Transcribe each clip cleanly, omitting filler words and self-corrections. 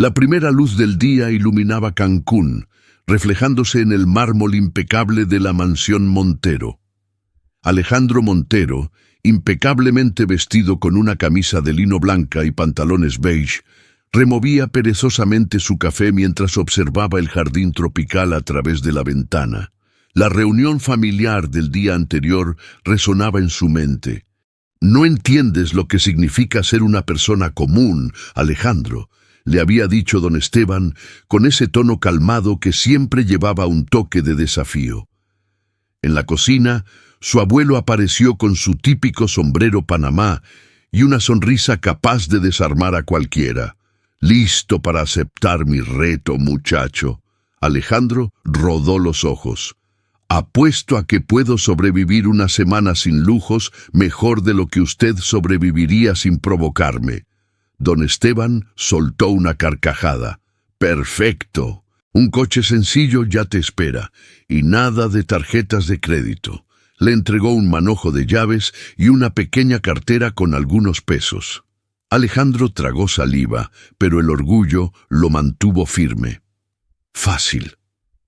La primera luz del día iluminaba Cancún, reflejándose en el mármol impecable de la mansión Montero. Alejandro Montero, impecablemente vestido con una camisa de lino blanca y pantalones beige, removía perezosamente su café mientras observaba el jardín tropical a través de la ventana. La reunión familiar del día anterior resonaba en su mente. «No entiendes lo que significa ser una persona común, Alejandro», le había dicho don Esteban, con ese tono calmado que siempre llevaba un toque de desafío. En la cocina, su abuelo apareció con su típico sombrero Panamá y una sonrisa capaz de desarmar a cualquiera. «Listo para aceptar mi reto, muchacho». Alejandro rodó los ojos. «Apuesto a que puedo sobrevivir una semana sin lujos mejor de lo que usted sobreviviría sin provocarme». Don Esteban soltó una carcajada. «Perfecto. Un coche sencillo ya te espera, y nada de tarjetas de crédito». Le entregó un manojo de llaves y una pequeña cartera con algunos pesos. Alejandro tragó saliva, pero el orgullo lo mantuvo firme. Fácil.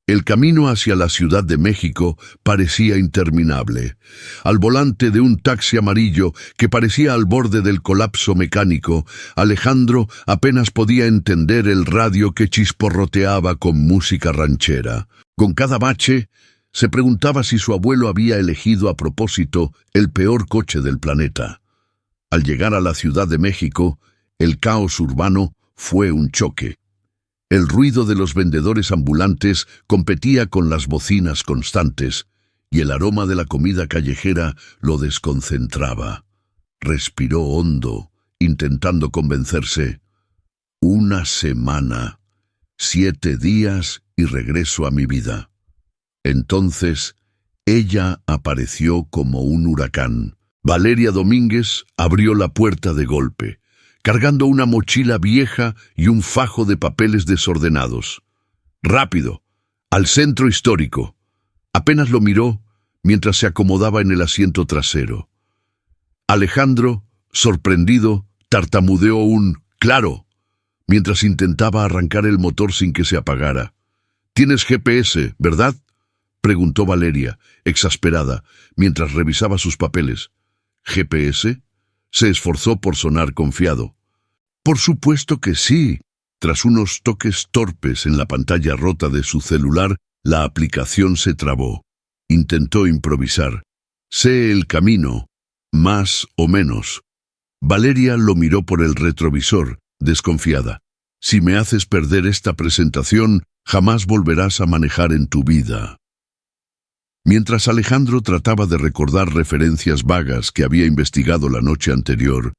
El camino hacia la Ciudad de México parecía interminable. Al volante de un taxi amarillo que parecía al borde del colapso mecánico, Alejandro apenas podía entender el radio que chisporroteaba con música ranchera. Con cada bache, se preguntaba si su abuelo había elegido a propósito el peor coche del planeta. Al llegar a la Ciudad de México, el caos urbano fue un choque. El ruido de los vendedores ambulantes competía con las bocinas constantes, y el aroma de la comida callejera lo desconcentraba. Respiró hondo, intentando convencerse. «Una semana, 7 días y regreso a mi vida». Entonces, ella apareció como un huracán. Valeria Domínguez abrió la puerta de golpe, cargando una mochila vieja y un fajo de papeles desordenados. «Rápido, al centro histórico». Apenas lo miró mientras se acomodaba en el asiento trasero. Alejandro, sorprendido, tartamudeó un «claro», mientras intentaba arrancar el motor sin que se apagara. «Tienes GPS, ¿verdad?», preguntó Valeria, exasperada, mientras revisaba sus papeles. «¿GPS?», se esforzó por sonar confiado. «Por supuesto que sí». Tras unos toques torpes en la pantalla rota de su celular, la aplicación se trabó. Intentó improvisar. «Sé el camino, más o menos». Valeria lo miró por el retrovisor, desconfiada. «Si me haces perder esta presentación, jamás volverás a manejar en tu vida». Mientras Alejandro trataba de recordar referencias vagas que había investigado la noche anterior,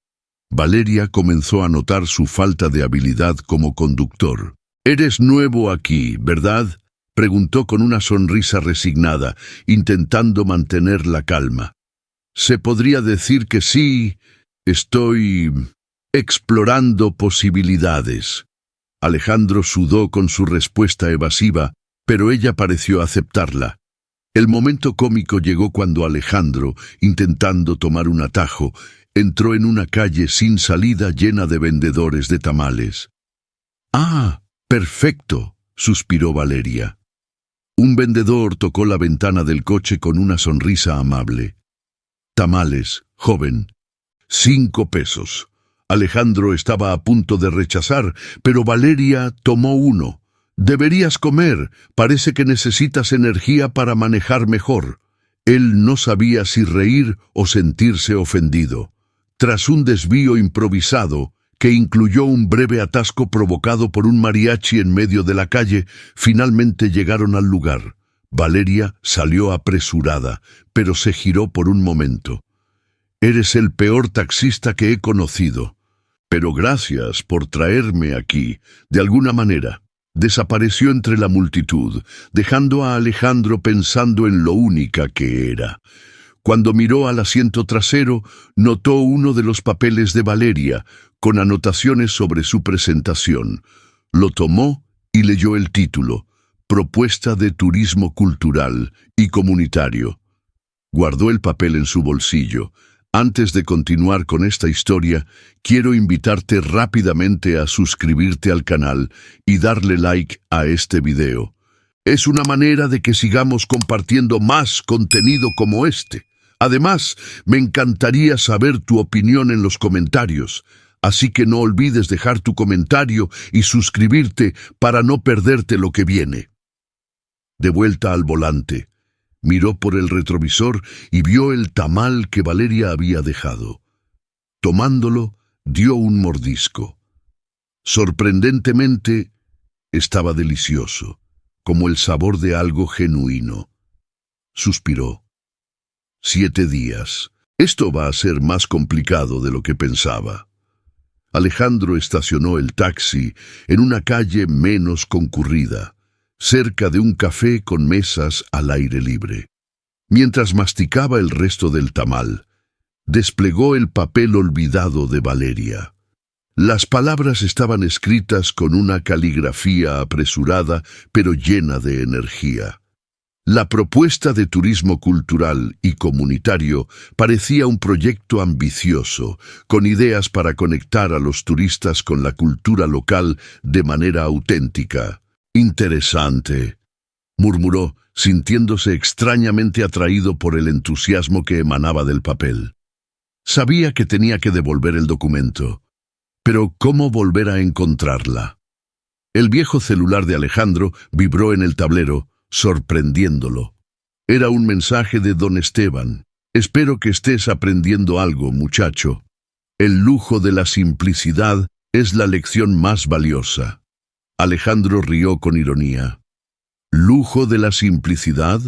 Valeria comenzó a notar su falta de habilidad como conductor. «Eres nuevo aquí, ¿verdad?», preguntó con una sonrisa resignada, intentando mantener la calma. «Se podría decir que sí, estoy explorando posibilidades». Alejandro sudó con su respuesta evasiva, pero ella pareció aceptarla. El momento cómico llegó cuando Alejandro, intentando tomar un atajo, entró en una calle sin salida llena de vendedores de tamales. «Ah, perfecto», suspiró Valeria. Un vendedor tocó la ventana del coche con una sonrisa amable. «Tamales, joven. 5 pesos». Alejandro estaba a punto de rechazar, pero Valeria tomó uno. «Deberías comer, parece que necesitas energía para manejar mejor». Él no sabía si reír o sentirse ofendido. Tras un desvío improvisado, que incluyó un breve atasco provocado por un mariachi en medio de la calle, finalmente llegaron al lugar. Valeria salió apresurada, pero se giró por un momento. «Eres el peor taxista que he conocido. Pero gracias por traerme aquí, de alguna manera». Desapareció entre la multitud, dejando a Alejandro pensando en lo única que era. Cuando miró al asiento trasero, notó uno de los papeles de Valeria, con anotaciones sobre su presentación. Lo tomó y leyó el título: «Propuesta de turismo cultural y comunitario». Guardó el papel en su bolsillo. Antes de continuar con esta historia, quiero invitarte rápidamente a suscribirte al canal y darle like a este video. Es una manera de que sigamos compartiendo más contenido como este. Además, me encantaría saber tu opinión en los comentarios, así que no olvides dejar tu comentario y suscribirte para no perderte lo que viene. De vuelta al volante, miró por el retrovisor y vio el tamal que Valeria había dejado. Tomándolo, dio un mordisco. Sorprendentemente, estaba delicioso, como el sabor de algo genuino. Suspiró. 7 días. Esto va a ser más complicado de lo que pensaba. Alejandro estacionó el taxi en una calle menos concurrida, cerca de un café con mesas al aire libre. Mientras masticaba el resto del tamal, desplegó el papel olvidado de Valeria. Las palabras estaban escritas con una caligrafía apresurada, pero llena de energía. La propuesta de turismo cultural y comunitario parecía un proyecto ambicioso, con ideas para conectar a los turistas con la cultura local de manera auténtica. «Interesante», murmuró, sintiéndose extrañamente atraído por el entusiasmo que emanaba del papel. Sabía que tenía que devolver el documento, pero ¿cómo volver a encontrarla? El viejo celular de Alejandro vibró en el tablero, sorprendiéndolo. Era un mensaje de don Esteban. «Espero que estés aprendiendo algo, muchacho. El lujo de la simplicidad es la lección más valiosa». Alejandro rió con ironía. «¿Lujo de la simplicidad?»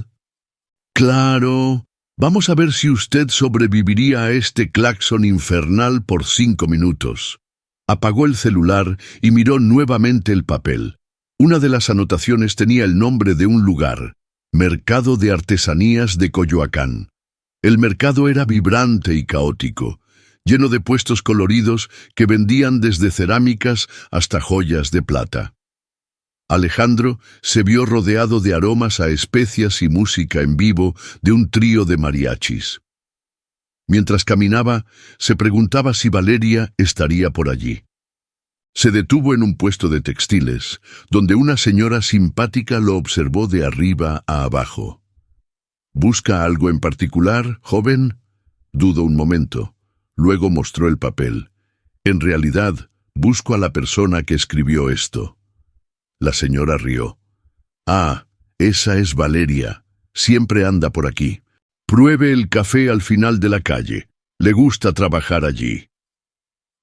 «Claro. Vamos a ver si usted sobreviviría a este claxon infernal por 5 minutos». Apagó el celular y miró nuevamente el papel. Una de las anotaciones tenía el nombre de un lugar, Mercado de Artesanías de Coyoacán. El mercado era vibrante y caótico, lleno de puestos coloridos que vendían desde cerámicas hasta joyas de plata. Alejandro se vio rodeado de aromas a especias y música en vivo de un trío de mariachis. Mientras caminaba, se preguntaba si Valeria estaría por allí. Se detuvo en un puesto de textiles, donde una señora simpática lo observó de arriba a abajo. «¿Busca algo en particular, joven?» Dudó un momento. Luego mostró el papel. «En realidad, busco a la persona que escribió esto». La señora rió. «Ah, esa es Valeria. Siempre anda por aquí. Pruebe el café al final de la calle. Le gusta trabajar allí».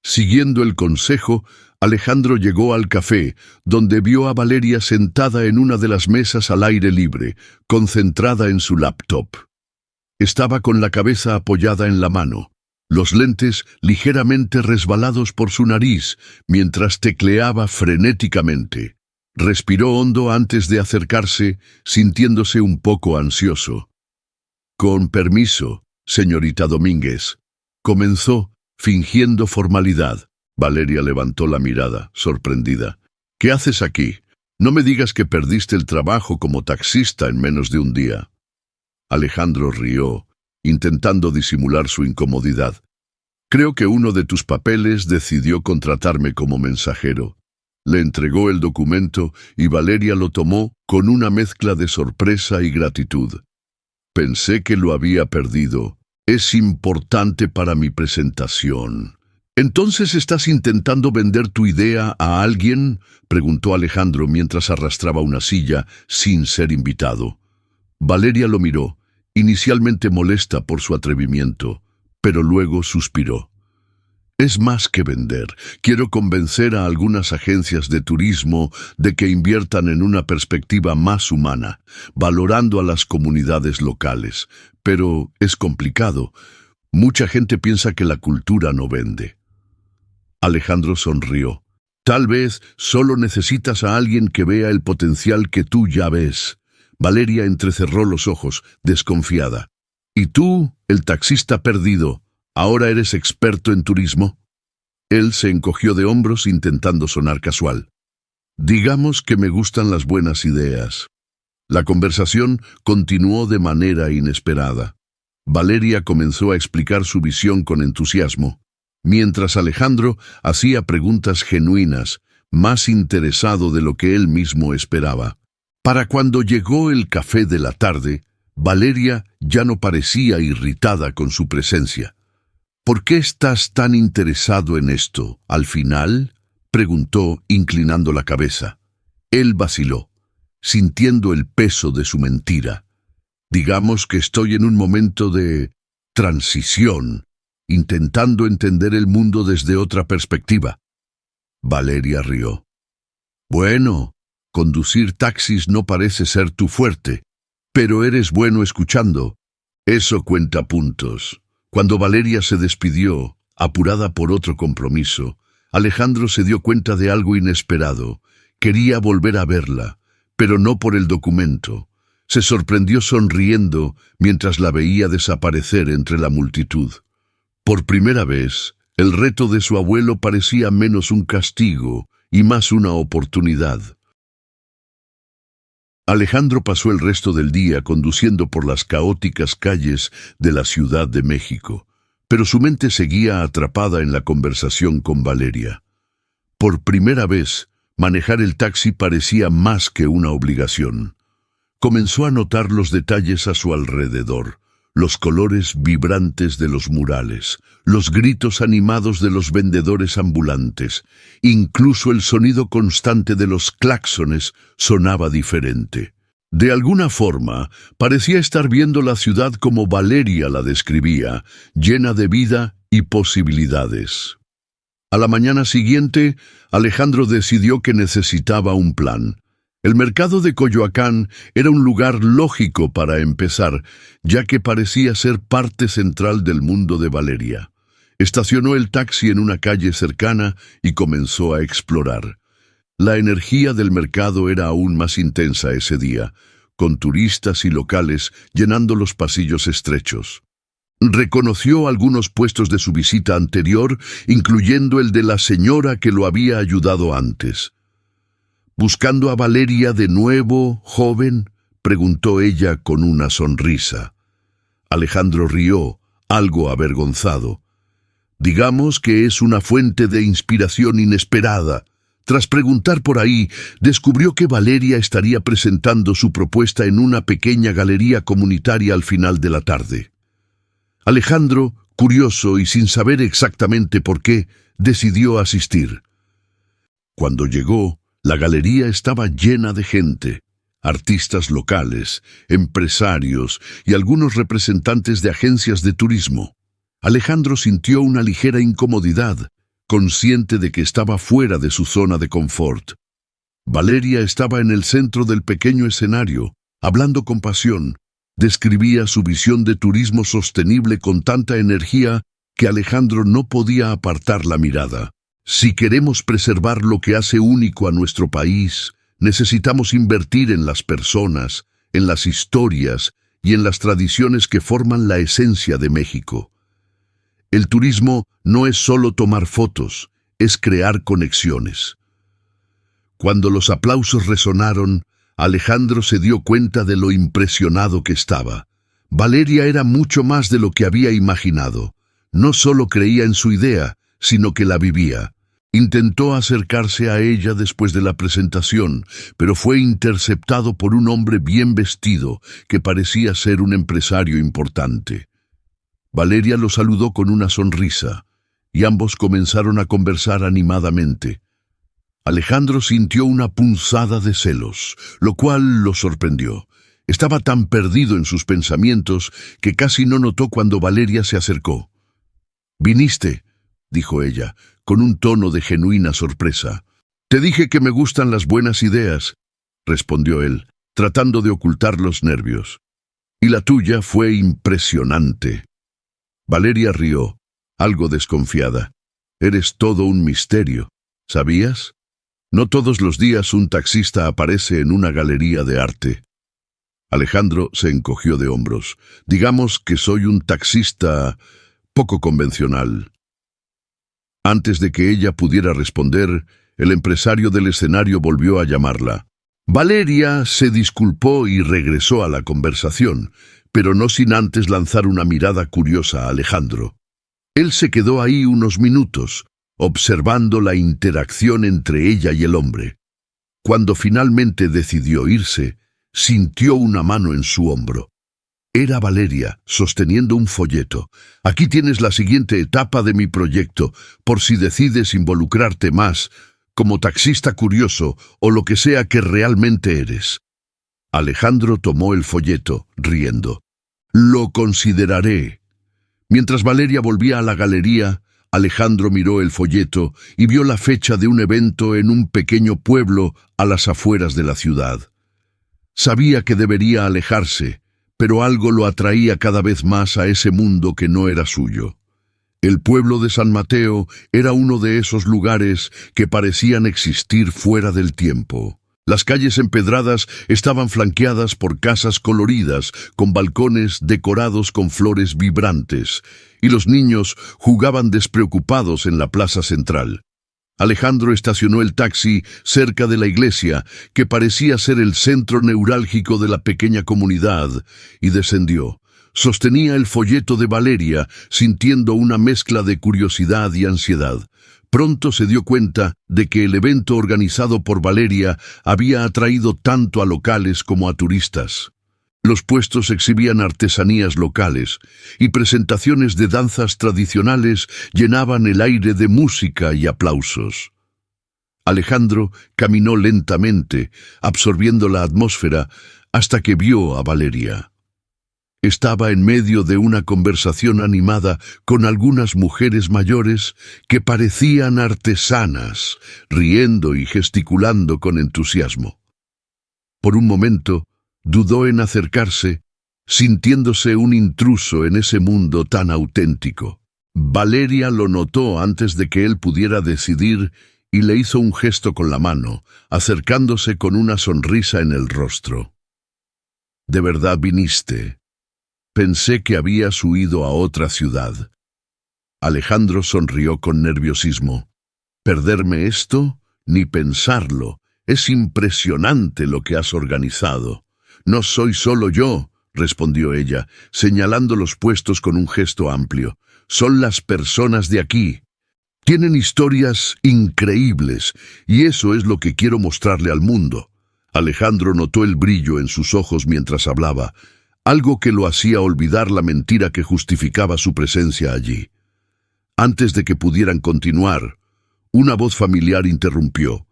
Siguiendo el consejo, Alejandro llegó al café, donde vio a Valeria sentada en una de las mesas al aire libre, concentrada en su laptop. Estaba con la cabeza apoyada en la mano, los lentes ligeramente resbalados por su nariz, mientras tecleaba frenéticamente. Respiró hondo antes de acercarse, sintiéndose un poco ansioso. «Con permiso, señorita Domínguez», comenzó, fingiendo formalidad. Valeria levantó la mirada, sorprendida. «¿Qué haces aquí? No me digas que perdiste el trabajo como taxista en menos de un día». Alejandro rió, intentando disimular su incomodidad. «Creo que uno de tus papeles decidió contratarme como mensajero». Le entregó el documento y Valeria lo tomó con una mezcla de sorpresa y gratitud. «Pensé que lo había perdido. Es importante para mi presentación». «¿Entonces estás intentando vender tu idea a alguien?», preguntó Alejandro mientras arrastraba una silla sin ser invitado. Valeria lo miró, inicialmente molesta por su atrevimiento, pero luego suspiró. «Es más que vender. Quiero convencer a algunas agencias de turismo de que inviertan en una perspectiva más humana, valorando a las comunidades locales. Pero es complicado. Mucha gente piensa que la cultura no vende». Alejandro sonrió. «Tal vez solo necesitas a alguien que vea el potencial que tú ya ves». Valeria entrecerró los ojos, desconfiada. «¿Y tú, el taxista perdido, ahora eres experto en turismo?» Él se encogió de hombros intentando sonar casual. «Digamos que me gustan las buenas ideas». La conversación continuó de manera inesperada. Valeria comenzó a explicar su visión con entusiasmo, mientras Alejandro hacía preguntas genuinas, más interesado de lo que él mismo esperaba. Para cuando llegó el café de la tarde, Valeria ya no parecía irritada con su presencia. «¿Por qué estás tan interesado en esto, al final?», preguntó, inclinando la cabeza. Él vaciló, sintiendo el peso de su mentira. «Digamos que estoy en un momento de transición, intentando entender el mundo desde otra perspectiva». Valeria rió. «Bueno, conducir taxis no parece ser tu fuerte, pero eres bueno escuchando. Eso cuenta puntos». Cuando Valeria se despidió, apurada por otro compromiso, Alejandro se dio cuenta de algo inesperado. Quería volver a verla, pero no por el documento. Se sorprendió sonriendo mientras la veía desaparecer entre la multitud. Por primera vez, el reto de su abuelo parecía menos un castigo y más una oportunidad. Alejandro pasó el resto del día conduciendo por las caóticas calles de la Ciudad de México, pero su mente seguía atrapada en la conversación con Valeria. Por primera vez, manejar el taxi parecía más que una obligación. Comenzó a notar los detalles a su alrededor, los colores vibrantes de los murales, los gritos animados de los vendedores ambulantes, incluso el sonido constante de los claxones sonaba diferente. De alguna forma, parecía estar viendo la ciudad como Valeria la describía, llena de vida y posibilidades. A la mañana siguiente, Alejandro decidió que necesitaba un plan. El mercado de Coyoacán era un lugar lógico para empezar, ya que parecía ser parte central del mundo de Valeria. Estacionó el taxi en una calle cercana y comenzó a explorar. La energía del mercado era aún más intensa ese día, con turistas y locales llenando los pasillos estrechos. Reconoció algunos puestos de su visita anterior, incluyendo el de la señora que lo había ayudado antes. «¿Buscando a Valeria de nuevo, joven?», preguntó ella con una sonrisa. Alejandro rió, algo avergonzado. «Digamos que es una fuente de inspiración inesperada». Tras preguntar por ahí, descubrió que Valeria estaría presentando su propuesta en una pequeña galería comunitaria al final de la tarde. Alejandro, curioso y sin saber exactamente por qué, decidió asistir. Cuando llegó, la galería estaba llena de gente, artistas locales, empresarios y algunos representantes de agencias de turismo. Alejandro sintió una ligera incomodidad, consciente de que estaba fuera de su zona de confort. Valeria estaba en el centro del pequeño escenario, hablando con pasión. Describía su visión de turismo sostenible con tanta energía que Alejandro no podía apartar la mirada. «Si queremos preservar lo que hace único a nuestro país, necesitamos invertir en las personas, en las historias y en las tradiciones que forman la esencia de México. El turismo no es solo tomar fotos, es crear conexiones». Cuando los aplausos resonaron, Alejandro se dio cuenta de lo impresionado que estaba. Valeria era mucho más de lo que había imaginado. No solo creía en su idea, sino que la vivía. Intentó acercarse a ella después de la presentación, pero fue interceptado por un hombre bien vestido que parecía ser un empresario importante. Valeria lo saludó con una sonrisa, y ambos comenzaron a conversar animadamente. Alejandro sintió una punzada de celos, lo cual lo sorprendió. Estaba tan perdido en sus pensamientos que casi no notó cuando Valeria se acercó. «¿Viniste?», dijo ella, con un tono de genuina sorpresa. «Te dije que me gustan las buenas ideas», respondió él, tratando de ocultar los nervios. «Y la tuya fue impresionante». Valeria rió, algo desconfiada. «Eres todo un misterio, ¿sabías? No todos los días un taxista aparece en una galería de arte». Alejandro se encogió de hombros. «Digamos que soy un taxista poco convencional». Antes de que ella pudiera responder, el empresario del escenario volvió a llamarla. Valeria se disculpó y regresó a la conversación, pero no sin antes lanzar una mirada curiosa a Alejandro. Él se quedó ahí unos minutos, observando la interacción entre ella y el hombre. Cuando finalmente decidió irse, sintió una mano en su hombro. Era Valeria, sosteniendo un folleto. Aquí tienes la siguiente etapa de mi proyecto, por si decides involucrarte más, como taxista curioso o lo que sea que realmente eres. Alejandro tomó el folleto, riendo. Lo consideraré. Mientras Valeria volvía a la galería, Alejandro miró el folleto y vio la fecha de un evento en un pequeño pueblo a las afueras de la ciudad. Sabía que debería alejarse, pero algo lo atraía cada vez más a ese mundo que no era suyo. El pueblo de San Mateo era uno de esos lugares que parecían existir fuera del tiempo. Las calles empedradas estaban flanqueadas por casas coloridas, con balcones decorados con flores vibrantes, y los niños jugaban despreocupados en la plaza central. Alejandro estacionó el taxi cerca de la iglesia, que parecía ser el centro neurálgico de la pequeña comunidad, y descendió. Sostenía el folleto de Valeria, sintiendo una mezcla de curiosidad y ansiedad. Pronto se dio cuenta de que el evento organizado por Valeria había atraído tanto a locales como a turistas. Los puestos exhibían artesanías locales y presentaciones de danzas tradicionales llenaban el aire de música y aplausos. Alejandro caminó lentamente, absorbiendo la atmósfera, hasta que vio a Valeria. Estaba en medio de una conversación animada con algunas mujeres mayores que parecían artesanas, riendo y gesticulando con entusiasmo. Por un momento, dudó en acercarse, sintiéndose un intruso en ese mundo tan auténtico. Valeria lo notó antes de que él pudiera decidir y le hizo un gesto con la mano, acercándose con una sonrisa en el rostro. «¿De verdad viniste? Pensé que habías huido a otra ciudad». Alejandro sonrió con nerviosismo. «¿Perderme esto? Ni pensarlo. Es impresionante lo que has organizado». «No soy solo yo», respondió ella, señalando los puestos con un gesto amplio. «Son las personas de aquí. Tienen historias increíbles, y eso es lo que quiero mostrarle al mundo». Alejandro notó el brillo en sus ojos mientras hablaba, algo que lo hacía olvidar la mentira que justificaba su presencia allí. Antes de que pudieran continuar, una voz familiar interrumpió.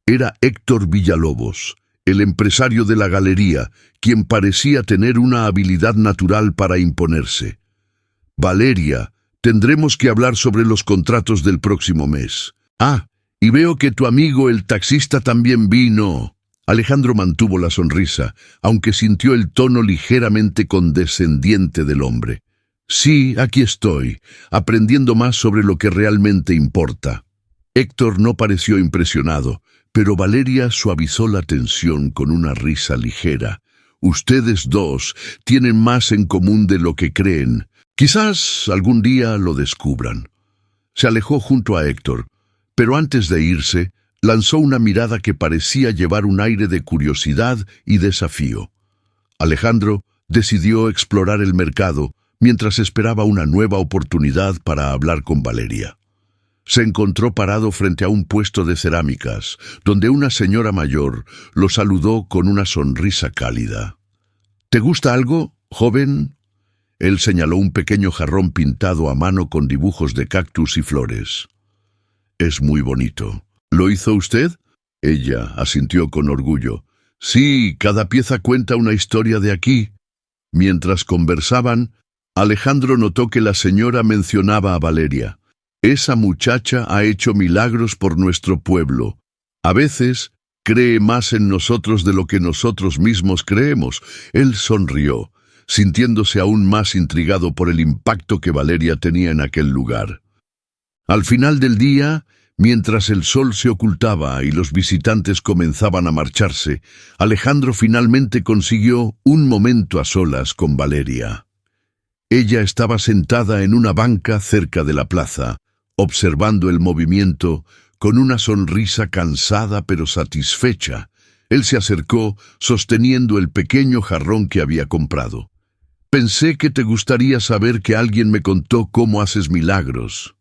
Era Héctor Villalobos, el empresario de la galería, quien parecía tener una habilidad natural para imponerse. «Valeria, tendremos que hablar sobre los contratos del próximo mes. Ah, y veo que tu amigo el taxista también vino». Alejandro mantuvo la sonrisa, aunque sintió el tono ligeramente condescendiente del hombre. «Sí, aquí estoy, aprendiendo más sobre lo que realmente importa». Héctor no pareció impresionado, pero Valeria suavizó la tensión con una risa ligera. «Ustedes dos tienen más en común de lo que creen. Quizás algún día lo descubran». Se alejó junto a Héctor, pero antes de irse, lanzó una mirada que parecía llevar un aire de curiosidad y desafío. Alejandro decidió explorar el mercado mientras esperaba una nueva oportunidad para hablar con Valeria. Se encontró parado frente a un puesto de cerámicas, donde una señora mayor lo saludó con una sonrisa cálida. «¿Te gusta algo, joven?» Él señaló un pequeño jarrón pintado a mano con dibujos de cactus y flores. «Es muy bonito». «¿Lo hizo usted?» Ella asintió con orgullo. «Sí, cada pieza cuenta una historia de aquí». Mientras conversaban, Alejandro notó que la señora mencionaba a Valeria. «Esa muchacha ha hecho milagros por nuestro pueblo. A veces cree más en nosotros de lo que nosotros mismos creemos». Él sonrió, sintiéndose aún más intrigado por el impacto que Valeria tenía en aquel lugar. Al final del día, mientras el sol se ocultaba y los visitantes comenzaban a marcharse, Alejandro finalmente consiguió un momento a solas con Valeria. Ella estaba sentada en una banca cerca de la plaza, observando el movimiento con una sonrisa cansada pero satisfecha. Él se acercó, sosteniendo el pequeño jarrón que había comprado. Pensé que te gustaría saber que alguien me contó cómo haces milagros.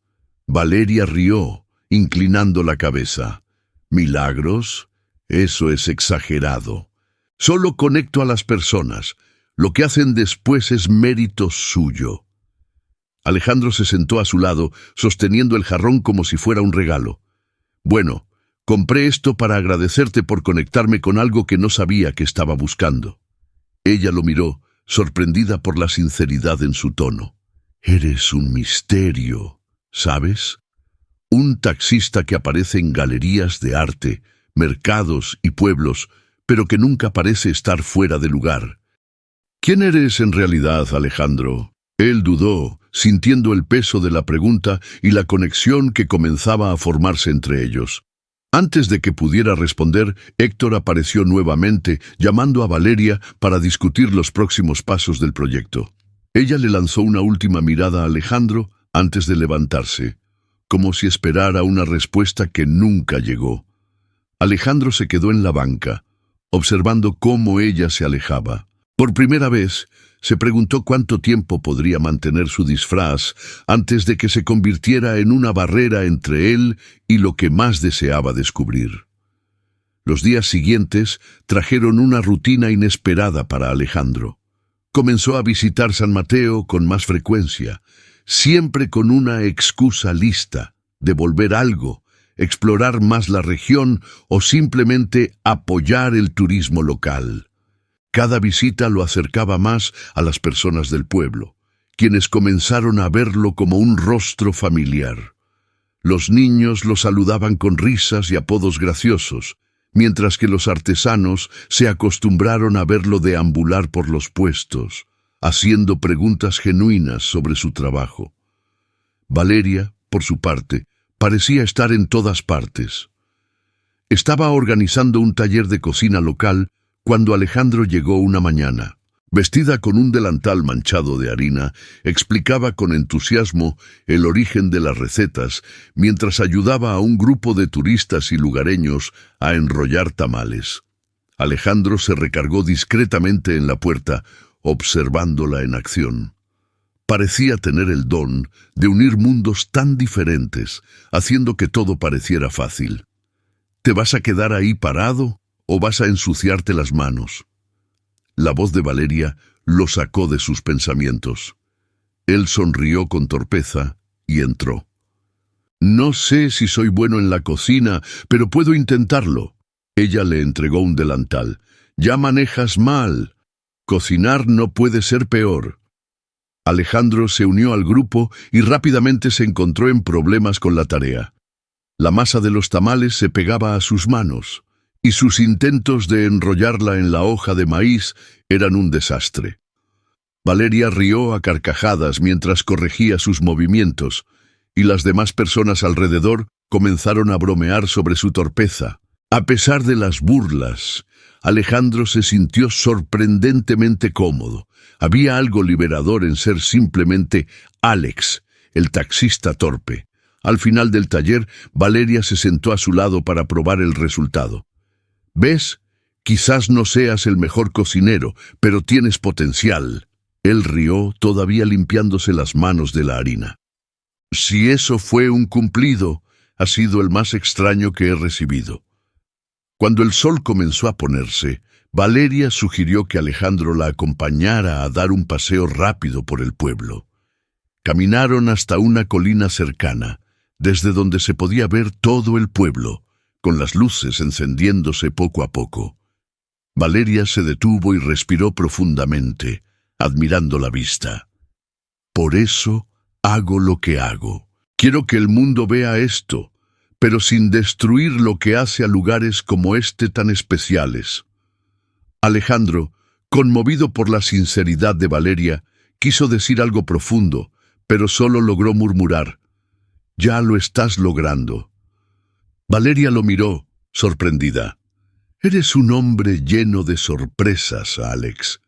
Valeria rió, inclinando la cabeza. ¿Milagros? Eso es exagerado. Solo conecto a las personas. Lo que hacen después es mérito suyo. Alejandro se sentó a su lado, sosteniendo el jarrón como si fuera un regalo. Bueno, compré esto para agradecerte por conectarme con algo que no sabía que estaba buscando. Ella lo miró, sorprendida por la sinceridad en su tono. Eres un misterio, ¿sabes? Un taxista que aparece en galerías de arte, mercados y pueblos, pero que nunca parece estar fuera de lugar. ¿Quién eres en realidad, Alejandro? Él dudó, sintiendo el peso de la pregunta y la conexión que comenzaba a formarse entre ellos. Antes de que pudiera responder, Héctor apareció nuevamente, llamando a Valeria para discutir los próximos pasos del proyecto. Ella le lanzó una última mirada a Alejandro antes de levantarse, como si esperara una respuesta que nunca llegó. Alejandro se quedó en la banca, observando cómo ella se alejaba. Por primera vez, se preguntó cuánto tiempo podría mantener su disfraz antes de que se convirtiera en una barrera entre él y lo que más deseaba descubrir. Los días siguientes trajeron una rutina inesperada para Alejandro. Comenzó a visitar San Mateo con más frecuencia, siempre con una excusa lista: devolver algo, explorar más la región o simplemente apoyar el turismo local. Cada visita lo acercaba más a las personas del pueblo, quienes comenzaron a verlo como un rostro familiar. Los niños lo saludaban con risas y apodos graciosos, mientras que los artesanos se acostumbraron a verlo deambular por los puestos, haciendo preguntas genuinas sobre su trabajo. Valeria, por su parte, parecía estar en todas partes. Estaba organizando un taller de cocina local cuando Alejandro llegó una mañana. Vestida con un delantal manchado de harina, explicaba con entusiasmo el origen de las recetas, mientras ayudaba a un grupo de turistas y lugareños a enrollar tamales. Alejandro se recargó discretamente en la puerta, observándola en acción. Parecía tener el don de unir mundos tan diferentes, haciendo que todo pareciera fácil. ¿Te vas a quedar ahí parado o vas a ensuciarte las manos? La voz de Valeria lo sacó de sus pensamientos. Él sonrió con torpeza y entró. No sé si soy bueno en la cocina, pero puedo intentarlo. Ella le entregó un delantal. Ya manejas mal. Cocinar no puede ser peor. Alejandro se unió al grupo y rápidamente se encontró en problemas con la tarea. La masa de los tamales se pegaba a sus manos, y sus intentos de enrollarla en la hoja de maíz eran un desastre. Valeria rió a carcajadas mientras corregía sus movimientos, y las demás personas alrededor comenzaron a bromear sobre su torpeza. A pesar de las burlas, Alejandro se sintió sorprendentemente cómodo. Había algo liberador en ser simplemente Alex, el taxista torpe. Al final del taller, Valeria se sentó a su lado para probar el resultado. ¿Ves? Quizás no seas el mejor cocinero, pero tienes potencial. Él rió, todavía limpiándose las manos de la harina. Si eso fue un cumplido, ha sido el más extraño que he recibido. Cuando el sol comenzó a ponerse, Valeria sugirió que Alejandro la acompañara a dar un paseo rápido por el pueblo. Caminaron hasta una colina cercana, desde donde se podía ver todo el pueblo, con las luces encendiéndose poco a poco. Valeria se detuvo y respiró profundamente, admirando la vista. Por eso hago lo que hago. Quiero que el mundo vea esto, pero sin destruir lo que hace a lugares como este tan especiales. Alejandro, conmovido por la sinceridad de Valeria, quiso decir algo profundo, pero solo logró murmurar: «Ya lo estás logrando». Valeria lo miró, sorprendida. «Eres un hombre lleno de sorpresas, Alex.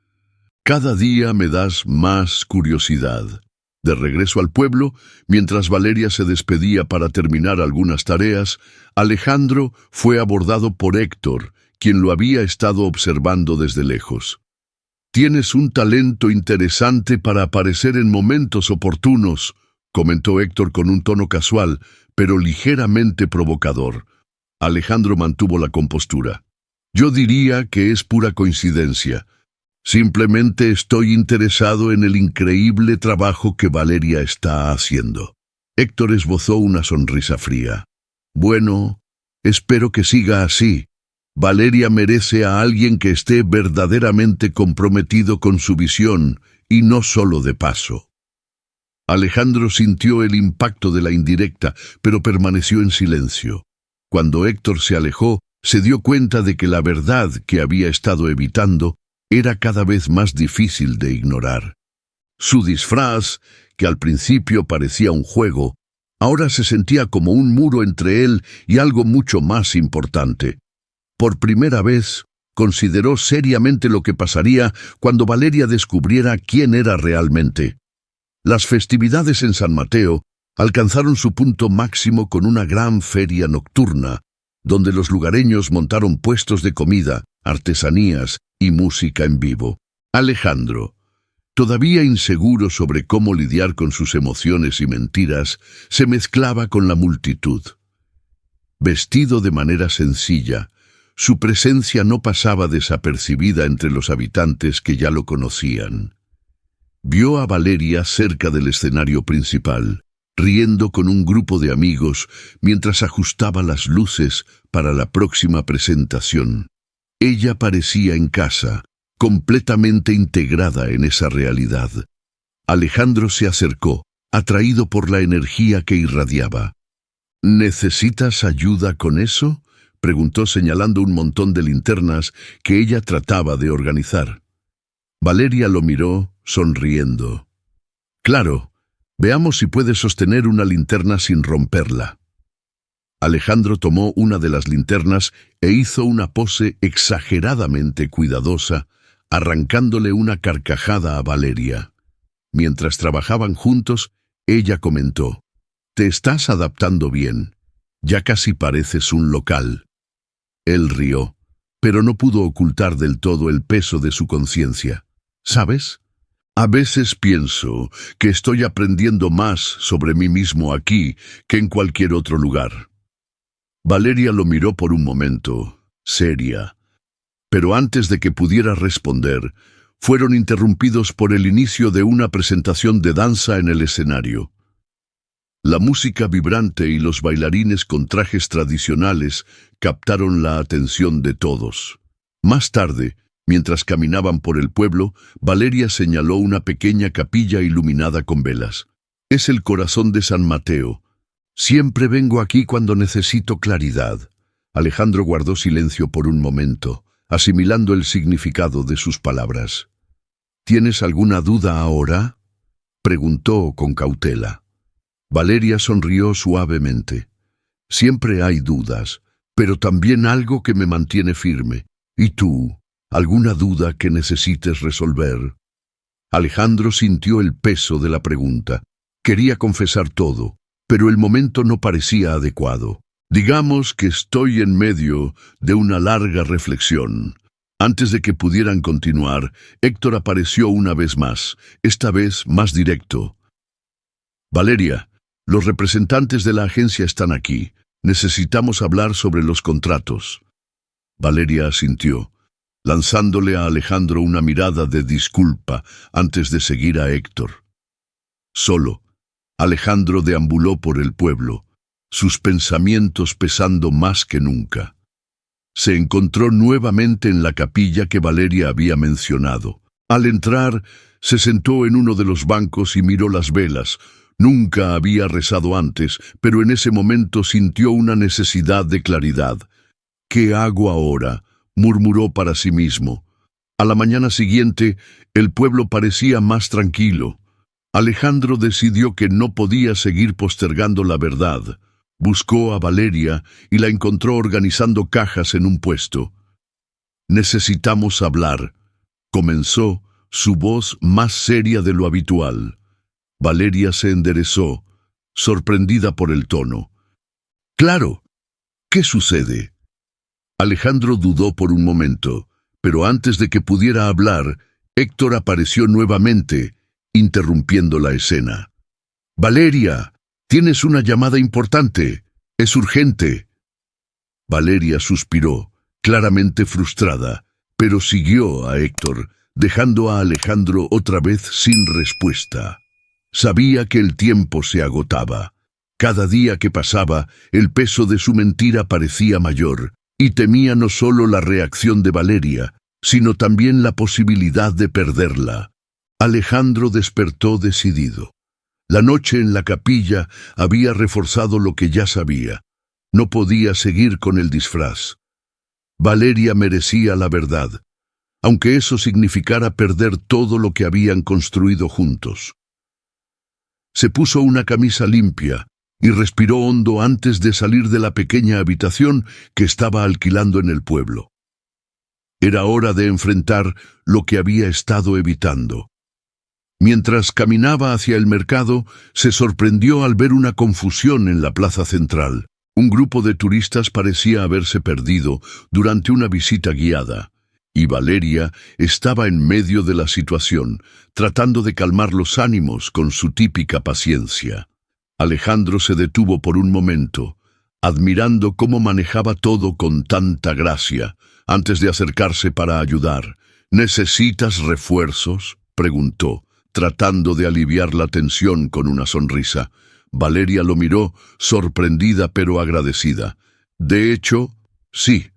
Cada día me das más curiosidad». De regreso al pueblo, mientras Valeria se despedía para terminar algunas tareas, Alejandro fue abordado por Héctor, quien lo había estado observando desde lejos. Tienes un talento interesante para aparecer en momentos oportunos, comentó Héctor con un tono casual, pero ligeramente provocador. Alejandro mantuvo la compostura. Yo diría que es pura coincidencia. Simplemente estoy interesado en el increíble trabajo que Valeria está haciendo. Héctor esbozó una sonrisa fría. Bueno, espero que siga así. Valeria merece a alguien que esté verdaderamente comprometido con su visión y no solo de paso. Alejandro sintió el impacto de la indirecta, pero permaneció en silencio. Cuando Héctor se alejó, se dio cuenta de que la verdad que había estado evitando era cada vez más difícil de ignorar. Su disfraz, que al principio parecía un juego, ahora se sentía como un muro entre él y algo mucho más importante. Por primera vez, consideró seriamente lo que pasaría cuando Valeria descubriera quién era realmente. Las festividades en San Mateo alcanzaron su punto máximo con una gran feria nocturna, donde los lugareños montaron puestos de comida, artesanías y música en vivo. Alejandro, todavía inseguro sobre cómo lidiar con sus emociones y mentiras, se mezclaba con la multitud. Vestido de manera sencilla, su presencia no pasaba desapercibida entre los habitantes que ya lo conocían. Vio a Valeria cerca del escenario principal, riendo con un grupo de amigos mientras ajustaba las luces para la próxima presentación. Ella parecía en casa, completamente integrada en esa realidad. Alejandro se acercó, atraído por la energía que irradiaba. ¿Necesitas ayuda con eso?, preguntó señalando un montón de linternas que ella trataba de organizar. Valeria lo miró, sonriendo. Claro, veamos si puedes sostener una linterna sin romperla. Alejandro tomó una de las linternas e hizo una pose exageradamente cuidadosa, arrancándole una carcajada a Valeria. Mientras trabajaban juntos, ella comentó: «Te estás adaptando bien. Ya casi pareces un local». Él rió, pero no pudo ocultar del todo el peso de su conciencia. ¿Sabes? A veces pienso que estoy aprendiendo más sobre mí mismo aquí que en cualquier otro lugar. Valeria lo miró por un momento, seria. Pero antes de que pudiera responder, fueron interrumpidos por el inicio de una presentación de danza en el escenario. La música vibrante y los bailarines con trajes tradicionales captaron la atención de todos. Más tarde, mientras caminaban por el pueblo, Valeria señaló una pequeña capilla iluminada con velas. «Es el corazón de San Mateo. Siempre vengo aquí cuando necesito claridad». Alejandro guardó silencio por un momento, asimilando el significado de sus palabras. «¿Tienes alguna duda ahora?», preguntó con cautela. Valeria sonrió suavemente. «Siempre hay dudas, pero también algo que me mantiene firme. ¿Y tú? ¿Alguna duda que necesites resolver?». Alejandro sintió el peso de la pregunta. Quería confesar todo, pero el momento no parecía adecuado. «Digamos que estoy en medio de una larga reflexión». Antes de que pudieran continuar, Héctor apareció una vez más, esta vez más directo. «Valeria, los representantes de la agencia están aquí. Necesitamos hablar sobre los contratos». Valeria asintió, lanzándole a Alejandro una mirada de disculpa antes de seguir a Héctor. Solo, Alejandro deambuló por el pueblo, sus pensamientos pesando más que nunca. Se encontró nuevamente en la capilla que Valeria había mencionado. Al entrar, se sentó en uno de los bancos y miró las velas. Nunca había rezado antes, pero en ese momento sintió una necesidad de claridad. «¿Qué hago ahora?», murmuró para sí mismo. A la mañana siguiente, el pueblo parecía más tranquilo. Alejandro decidió que no podía seguir postergando la verdad. Buscó a Valeria y la encontró organizando cajas en un puesto. «Necesitamos hablar», comenzó, su voz más seria de lo habitual. Valeria se enderezó, sorprendida por el tono. «Claro, ¿qué sucede?». Alejandro dudó por un momento, pero antes de que pudiera hablar, Héctor apareció nuevamente, interrumpiendo la escena. «Valeria, tienes una llamada importante. Es urgente». Valeria suspiró, claramente frustrada, pero siguió a Héctor, dejando a Alejandro otra vez sin respuesta. Sabía que el tiempo se agotaba. Cada día que pasaba, el peso de su mentira parecía mayor, y temía no solo la reacción de Valeria, sino también la posibilidad de perderla. Alejandro despertó decidido. La noche en la capilla había reforzado lo que ya sabía. No podía seguir con el disfraz. Valeria merecía la verdad, aunque eso significara perder todo lo que habían construido juntos. Se puso una camisa limpia y respiró hondo antes de salir de la pequeña habitación que estaba alquilando en el pueblo. Era hora de enfrentar lo que había estado evitando. Mientras caminaba hacia el mercado, se sorprendió al ver una confusión en la plaza central. Un grupo de turistas parecía haberse perdido durante una visita guiada, y Valeria estaba en medio de la situación, tratando de calmar los ánimos con su típica paciencia. Alejandro se detuvo por un momento, admirando cómo manejaba todo con tanta gracia, antes de acercarse para ayudar. «¿Necesitas refuerzos?», preguntó, tratando de aliviar la tensión con una sonrisa. Valeria lo miró, sorprendida pero agradecida. «De hecho, sí.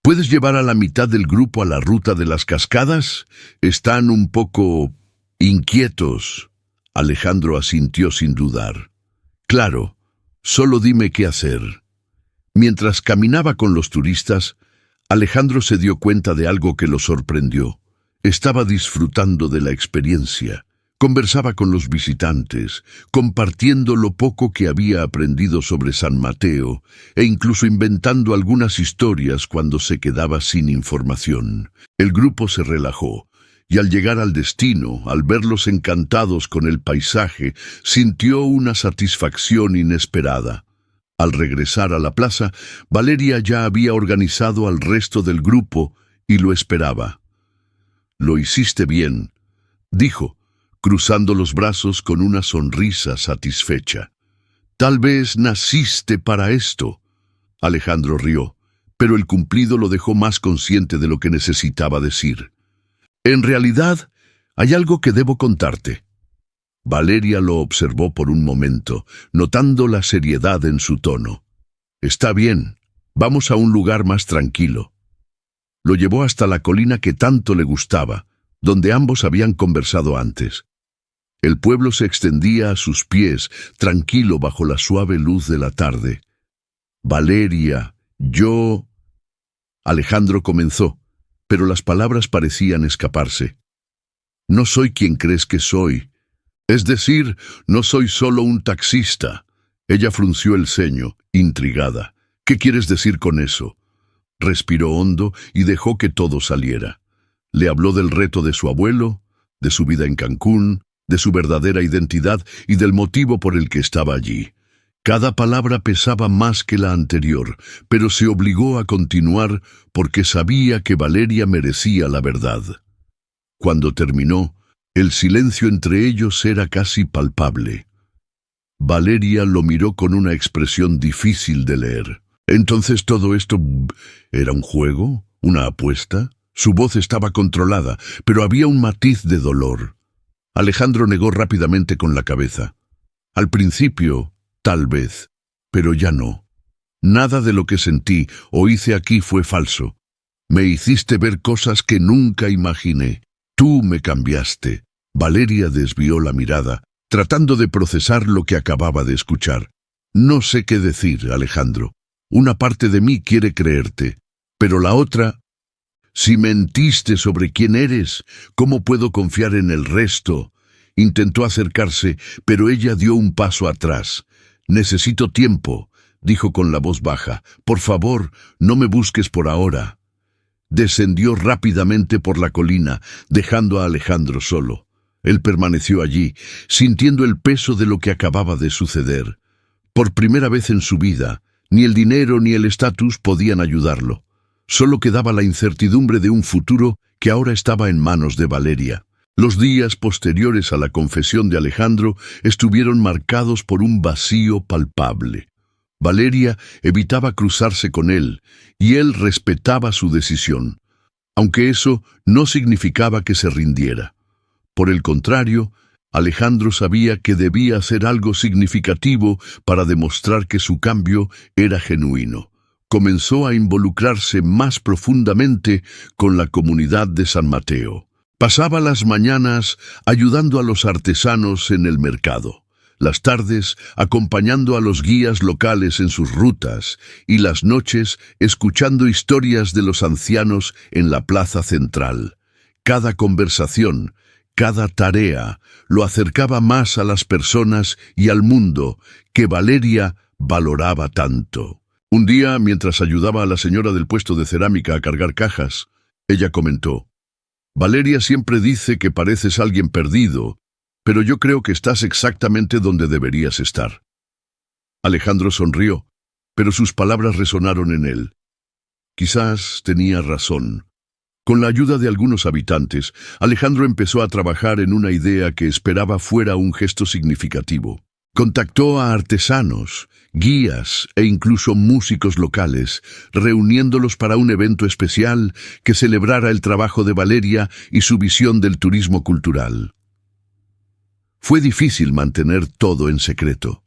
¿Puedes llevar a la mitad del grupo a la ruta de las cascadas? Están un poco inquietos». Alejandro asintió sin dudar. «Claro, solo dime qué hacer». Mientras caminaba con los turistas, Alejandro se dio cuenta de algo que lo sorprendió. Estaba disfrutando de la experiencia. Conversaba con los visitantes, compartiendo lo poco que había aprendido sobre San Mateo e incluso inventando algunas historias cuando se quedaba sin información. El grupo se relajó y al llegar al destino, al verlos encantados con el paisaje, sintió una satisfacción inesperada. Al regresar a la plaza, Valeria ya había organizado al resto del grupo y lo esperaba. «Lo hiciste bien», dijo, cruzando los brazos con una sonrisa satisfecha. «Tal vez naciste para esto». Alejandro rió, pero el cumplido lo dejó más consciente de lo que necesitaba decir. «En realidad, hay algo que debo contarte». Valeria lo observó por un momento, notando la seriedad en su tono. «Está bien, vamos a un lugar más tranquilo». Lo llevó hasta la colina que tanto le gustaba, donde ambos habían conversado antes. El pueblo se extendía a sus pies, tranquilo bajo la suave luz de la tarde. «Valeria, yo...» Alejandro comenzó, pero las palabras parecían escaparse. «No soy quien crees que soy. Es decir, no soy solo un taxista». Ella frunció el ceño, intrigada. «¿Qué quieres decir con eso?» Respiró hondo y dejó que todo saliera. Le habló del reto de su abuelo, de su vida en Cancún, de su verdadera identidad y del motivo por el que estaba allí. Cada palabra pesaba más que la anterior, pero se obligó a continuar porque sabía que Valeria merecía la verdad. Cuando terminó, el silencio entre ellos era casi palpable. Valeria lo miró con una expresión difícil de leer. «¿Entonces todo esto era un juego? ¿Una apuesta?» Su voz estaba controlada, pero había un matiz de dolor. Alejandro negó rápidamente con la cabeza. «Al principio, tal vez, pero ya no. Nada de lo que sentí o hice aquí fue falso. Me hiciste ver cosas que nunca imaginé. Tú me cambiaste». Valeria desvió la mirada, tratando de procesar lo que acababa de escuchar. «No sé qué decir, Alejandro. Una parte de mí quiere creerte, pero la otra... Si mentiste sobre quién eres, ¿cómo puedo confiar en el resto?» Intentó acercarse, pero ella dio un paso atrás. «Necesito tiempo», dijo con la voz baja. «Por favor, no me busques por ahora». Descendió rápidamente por la colina, dejando a Alejandro solo. Él permaneció allí, sintiendo el peso de lo que acababa de suceder. Por primera vez en su vida, ni el dinero ni el estatus podían ayudarlo. Solo quedaba la incertidumbre de un futuro que ahora estaba en manos de Valeria. Los días posteriores a la confesión de Alejandro estuvieron marcados por un vacío palpable. Valeria evitaba cruzarse con él, y él respetaba su decisión, aunque eso no significaba que se rindiera. Por el contrario, Alejandro sabía que debía hacer algo significativo para demostrar que su cambio era genuino. Comenzó a involucrarse más profundamente con la comunidad de San Mateo. Pasaba las mañanas ayudando a los artesanos en el mercado, las tardes acompañando a los guías locales en sus rutas y las noches escuchando historias de los ancianos en la plaza central. Cada conversación, cada tarea lo acercaba más a las personas y al mundo que Valeria valoraba tanto. Un día, mientras ayudaba a la señora del puesto de cerámica a cargar cajas, ella comentó: «Valeria siempre dice que pareces alguien perdido, pero yo creo que estás exactamente donde deberías estar». Alejandro sonrió, pero sus palabras resonaron en él. Quizás tenía razón. Con la ayuda de algunos habitantes, Alejandro empezó a trabajar en una idea que esperaba fuera un gesto significativo. Contactó a artesanos, guías e incluso músicos locales, reuniéndolos para un evento especial que celebrara el trabajo de Valeria y su visión del turismo cultural. Fue difícil mantener todo en secreto,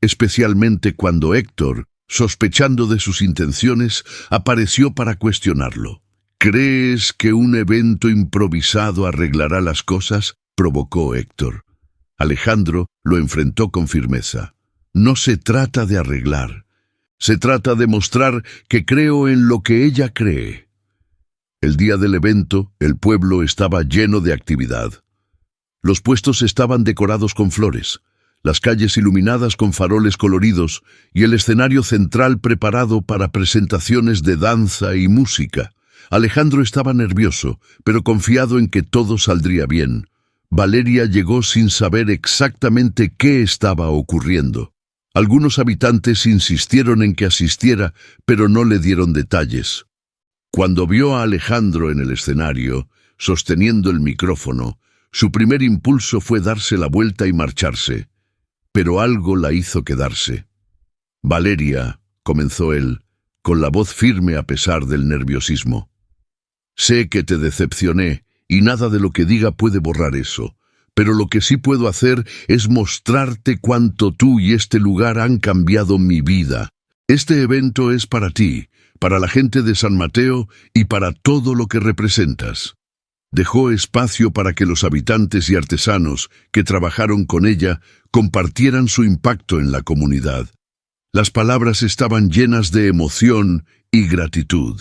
especialmente cuando Héctor, sospechando de sus intenciones, apareció para cuestionarlo. «¿Crees que un evento improvisado arreglará las cosas?», provocó Héctor. Alejandro lo enfrentó con firmeza. «No se trata de arreglar. Se trata de mostrar que creo en lo que ella cree». El día del evento, el pueblo estaba lleno de actividad. Los puestos estaban decorados con flores, las calles iluminadas con faroles coloridos y el escenario central preparado para presentaciones de danza y música. Alejandro estaba nervioso, pero confiado en que todo saldría bien. Valeria llegó sin saber exactamente qué estaba ocurriendo. Algunos habitantes insistieron en que asistiera, pero no le dieron detalles. Cuando vio a Alejandro en el escenario, sosteniendo el micrófono, su primer impulso fue darse la vuelta y marcharse. Pero algo la hizo quedarse. «Valeria», comenzó él, con la voz firme a pesar del nerviosismo. «Sé que te decepcioné, y nada de lo que diga puede borrar eso, pero lo que sí puedo hacer es mostrarte cuánto tú y este lugar han cambiado mi vida. Este evento es para ti, para la gente de San Mateo y para todo lo que representas». Dejó espacio para que los habitantes y artesanos que trabajaron con ella compartieran su impacto en la comunidad. Las palabras estaban llenas de emoción y gratitud.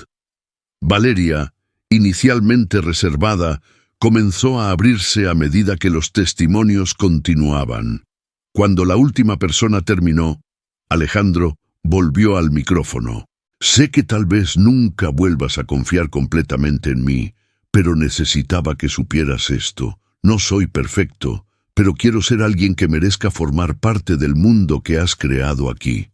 Valeria, inicialmente reservada, comenzó a abrirse a medida que los testimonios continuaban. Cuando la última persona terminó, Alejandro volvió al micrófono. «Sé que tal vez nunca vuelvas a confiar completamente en mí, pero necesitaba que supieras esto. No soy perfecto, pero quiero ser alguien que merezca formar parte del mundo que has creado aquí».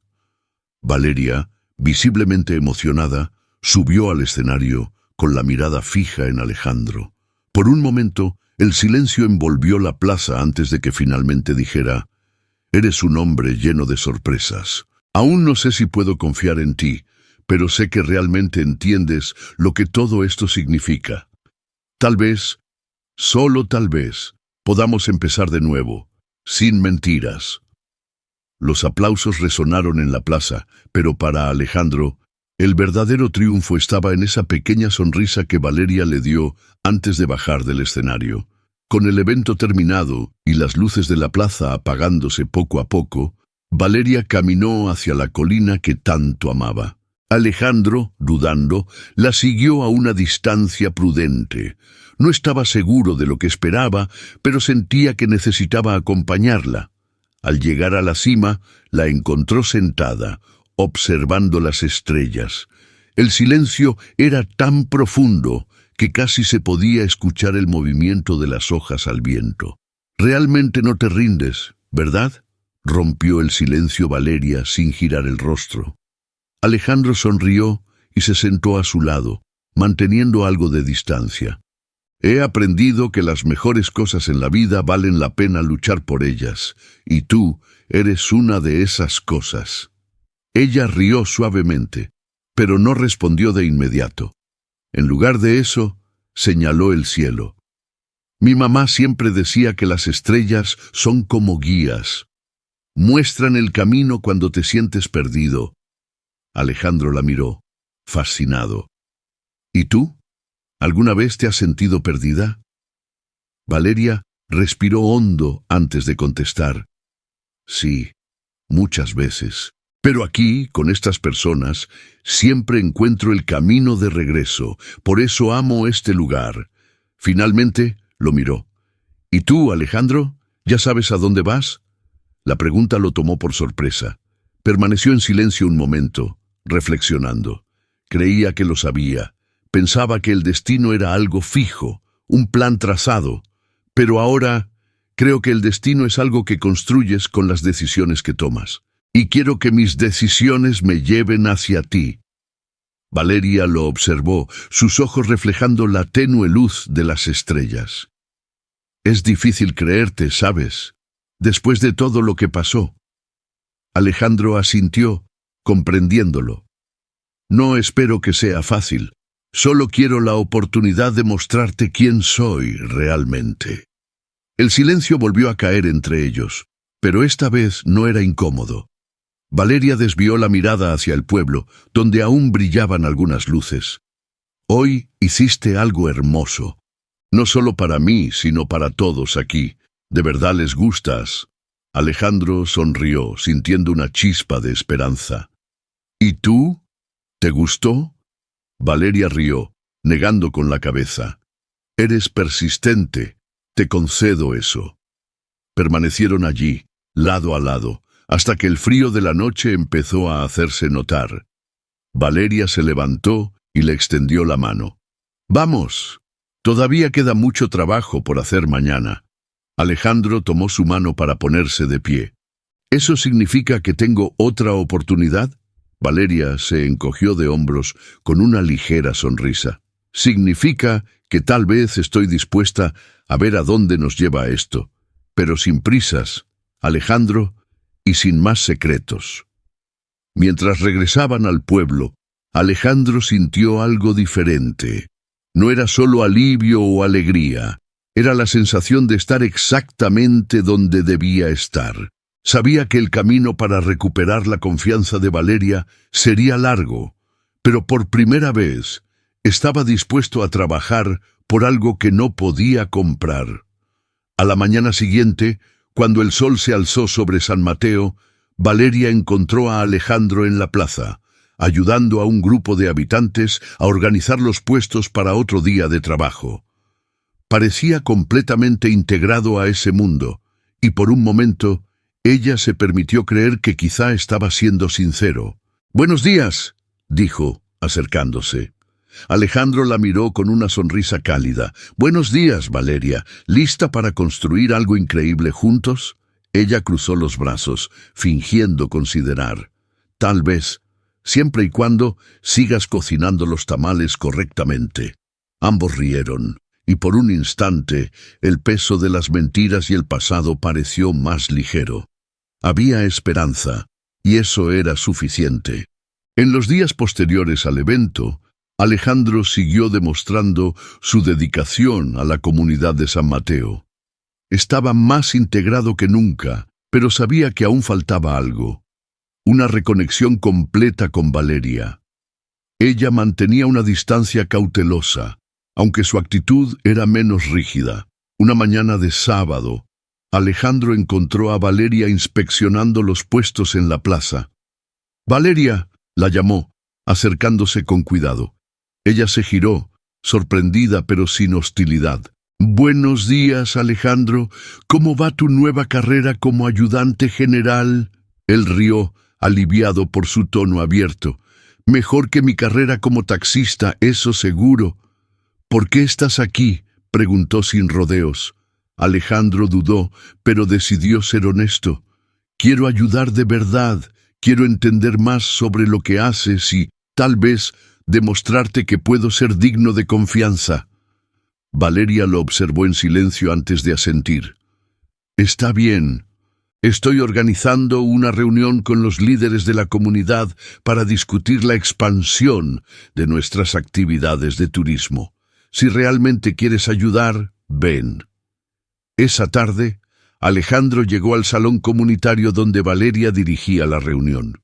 Valeria, visiblemente emocionada, subió al escenario con la mirada fija en Alejandro. Por un momento, el silencio envolvió la plaza antes de que finalmente dijera: «Eres un hombre lleno de sorpresas. Aún no sé si puedo confiar en ti, pero sé que realmente entiendes lo que todo esto significa. Tal vez, solo tal vez, podamos empezar de nuevo, sin mentiras». Los aplausos resonaron en la plaza, pero para Alejandro, el verdadero triunfo estaba en esa pequeña sonrisa que Valeria le dio antes de bajar del escenario. Con el evento terminado y las luces de la plaza apagándose poco a poco, Valeria caminó hacia la colina que tanto amaba. Alejandro, dudando, la siguió a una distancia prudente. No estaba seguro de lo que esperaba, pero sentía que necesitaba acompañarla. Al llegar a la cima, la encontró sentada, observando las estrellas. El silencio era tan profundo que casi se podía escuchar el movimiento de las hojas al viento. «Realmente no te rindes, ¿verdad?», rompió el silencio Valeria sin girar el rostro. Alejandro sonrió y se sentó a su lado, manteniendo algo de distancia. He aprendido que las mejores cosas en la vida valen la pena luchar por ellas, y tú eres una de esas cosas. Ella rió suavemente, pero no respondió de inmediato. En lugar de eso, señaló el cielo. Mi mamá siempre decía que las estrellas son como guías. Muestran el camino cuando te sientes perdido. Alejandro la miró, fascinado. ¿Y tú? ¿Alguna vez te has sentido perdida? Valeria respiró hondo antes de contestar. Sí, muchas veces. Pero aquí, con estas personas, siempre encuentro el camino de regreso. Por eso amo este lugar. Finalmente, lo miró. ¿Y tú, Alejandro? ¿Ya sabes a dónde vas? La pregunta lo tomó por sorpresa. Permaneció en silencio un momento, reflexionando. Creía que lo sabía. Pensaba que el destino era algo fijo, un plan trazado. Pero ahora, creo que el destino es algo que construyes con las decisiones que tomas. Y quiero que mis decisiones me lleven hacia ti. Valeria lo observó, sus ojos reflejando la tenue luz de las estrellas. Es difícil creerte, ¿sabes? Después de todo lo que pasó. Alejandro asintió, comprendiéndolo. No espero que sea fácil. Solo quiero la oportunidad de mostrarte quién soy realmente. El silencio volvió a caer entre ellos, pero esta vez no era incómodo. Valeria desvió la mirada hacia el pueblo, donde aún brillaban algunas luces. Hoy hiciste algo hermoso. No solo para mí, sino para todos aquí. ¿De verdad les gustas? Alejandro sonrió, sintiendo una chispa de esperanza. ¿Y tú? ¿Te gustó? Valeria rió, negando con la cabeza. Eres persistente. Te concedo eso. Permanecieron allí, lado a lado, hasta que el frío de la noche empezó a hacerse notar. Valeria se levantó y le extendió la mano. «Vamos, todavía queda mucho trabajo por hacer mañana». Alejandro tomó su mano para ponerse de pie. «¿Eso significa que tengo otra oportunidad?» Valeria se encogió de hombros con una ligera sonrisa. «Significa que tal vez estoy dispuesta a ver a dónde nos lleva esto, pero sin prisas, Alejandro, y sin más secretos». Mientras regresaban al pueblo, Alejandro sintió algo diferente. No era solo alivio o alegría, era la sensación de estar exactamente donde debía estar. Sabía que el camino para recuperar la confianza de Valeria sería largo, pero por primera vez estaba dispuesto a trabajar por algo que no podía comprar. A la mañana siguiente, cuando el sol se alzó sobre San Mateo, Valeria encontró a Alejandro en la plaza, ayudando a un grupo de habitantes a organizar los puestos para otro día de trabajo. Parecía completamente integrado a ese mundo, y por un momento ella se permitió creer que quizá estaba siendo sincero. «Buenos días», dijo, acercándose. Alejandro la miró con una sonrisa cálida. «Buenos días, Valeria. ¿Lista para construir algo increíble juntos?» Ella cruzó los brazos, fingiendo considerar. «Tal vez, siempre y cuando sigas cocinando los tamales correctamente». Ambos rieron, y por un instante el peso de las mentiras y el pasado pareció más ligero. Había esperanza, y eso era suficiente. En los días posteriores al evento, Alejandro siguió demostrando su dedicación a la comunidad de San Mateo. Estaba más integrado que nunca, pero sabía que aún faltaba algo. Una reconexión completa con Valeria. Ella mantenía una distancia cautelosa, aunque su actitud era menos rígida. Una mañana de sábado, Alejandro encontró a Valeria inspeccionando los puestos en la plaza. «Valeria», la llamó, acercándose con cuidado. Ella se giró, sorprendida pero sin hostilidad. «Buenos días, Alejandro. ¿Cómo va tu nueva carrera como ayudante general?» Él rió, aliviado por su tono abierto. «Mejor que mi carrera como taxista, eso seguro». «¿Por qué estás aquí?», preguntó sin rodeos. Alejandro dudó, pero decidió ser honesto. «Quiero ayudar de verdad. Quiero entender más sobre lo que haces y, tal vez, demostrarte que puedo ser digno de confianza». Valeria lo observó en silencio antes de asentir. Está bien. Estoy organizando una reunión con los líderes de la comunidad para discutir la expansión de nuestras actividades de turismo. Si realmente quieres ayudar, ven. Esa tarde, Alejandro llegó al salón comunitario donde Valeria dirigía la reunión.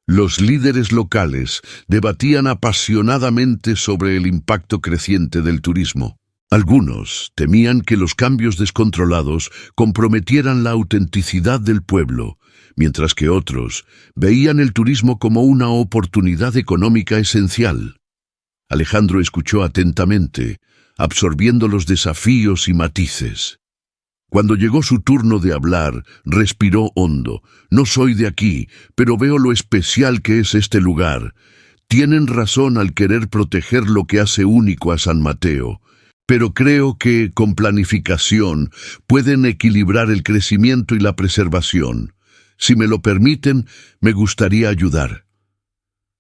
Los líderes locales debatían apasionadamente sobre el impacto creciente del turismo. Algunos temían que los cambios descontrolados comprometieran la autenticidad del pueblo, mientras que otros veían el turismo como una oportunidad económica esencial. Alejandro escuchó atentamente, absorbiendo los desafíos y matices. Cuando llegó su turno de hablar, respiró hondo. No soy de aquí, pero veo lo especial que es este lugar. Tienen razón al querer proteger lo que hace único a San Mateo. Pero creo que, con planificación, pueden equilibrar el crecimiento y la preservación. Si me lo permiten, me gustaría ayudar.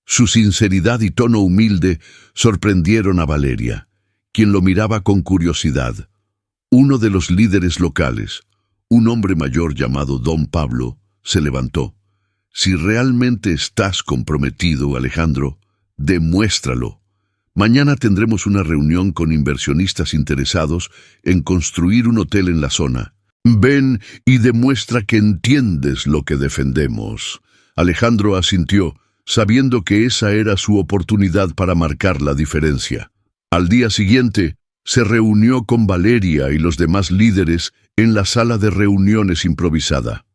Su sinceridad y tono humilde sorprendieron a Valeria, quien lo miraba con curiosidad. Uno de los líderes locales, un hombre mayor llamado Don Pablo, se levantó. Si realmente estás comprometido, Alejandro, demuéstralo. Mañana tendremos una reunión con inversionistas interesados en construir un hotel en la zona. Ven y demuestra que entiendes lo que defendemos. Alejandro asintió, sabiendo que esa era su oportunidad para marcar la diferencia. Al día siguiente, se reunió con Valeria y los demás líderes en la sala de reuniones improvisada.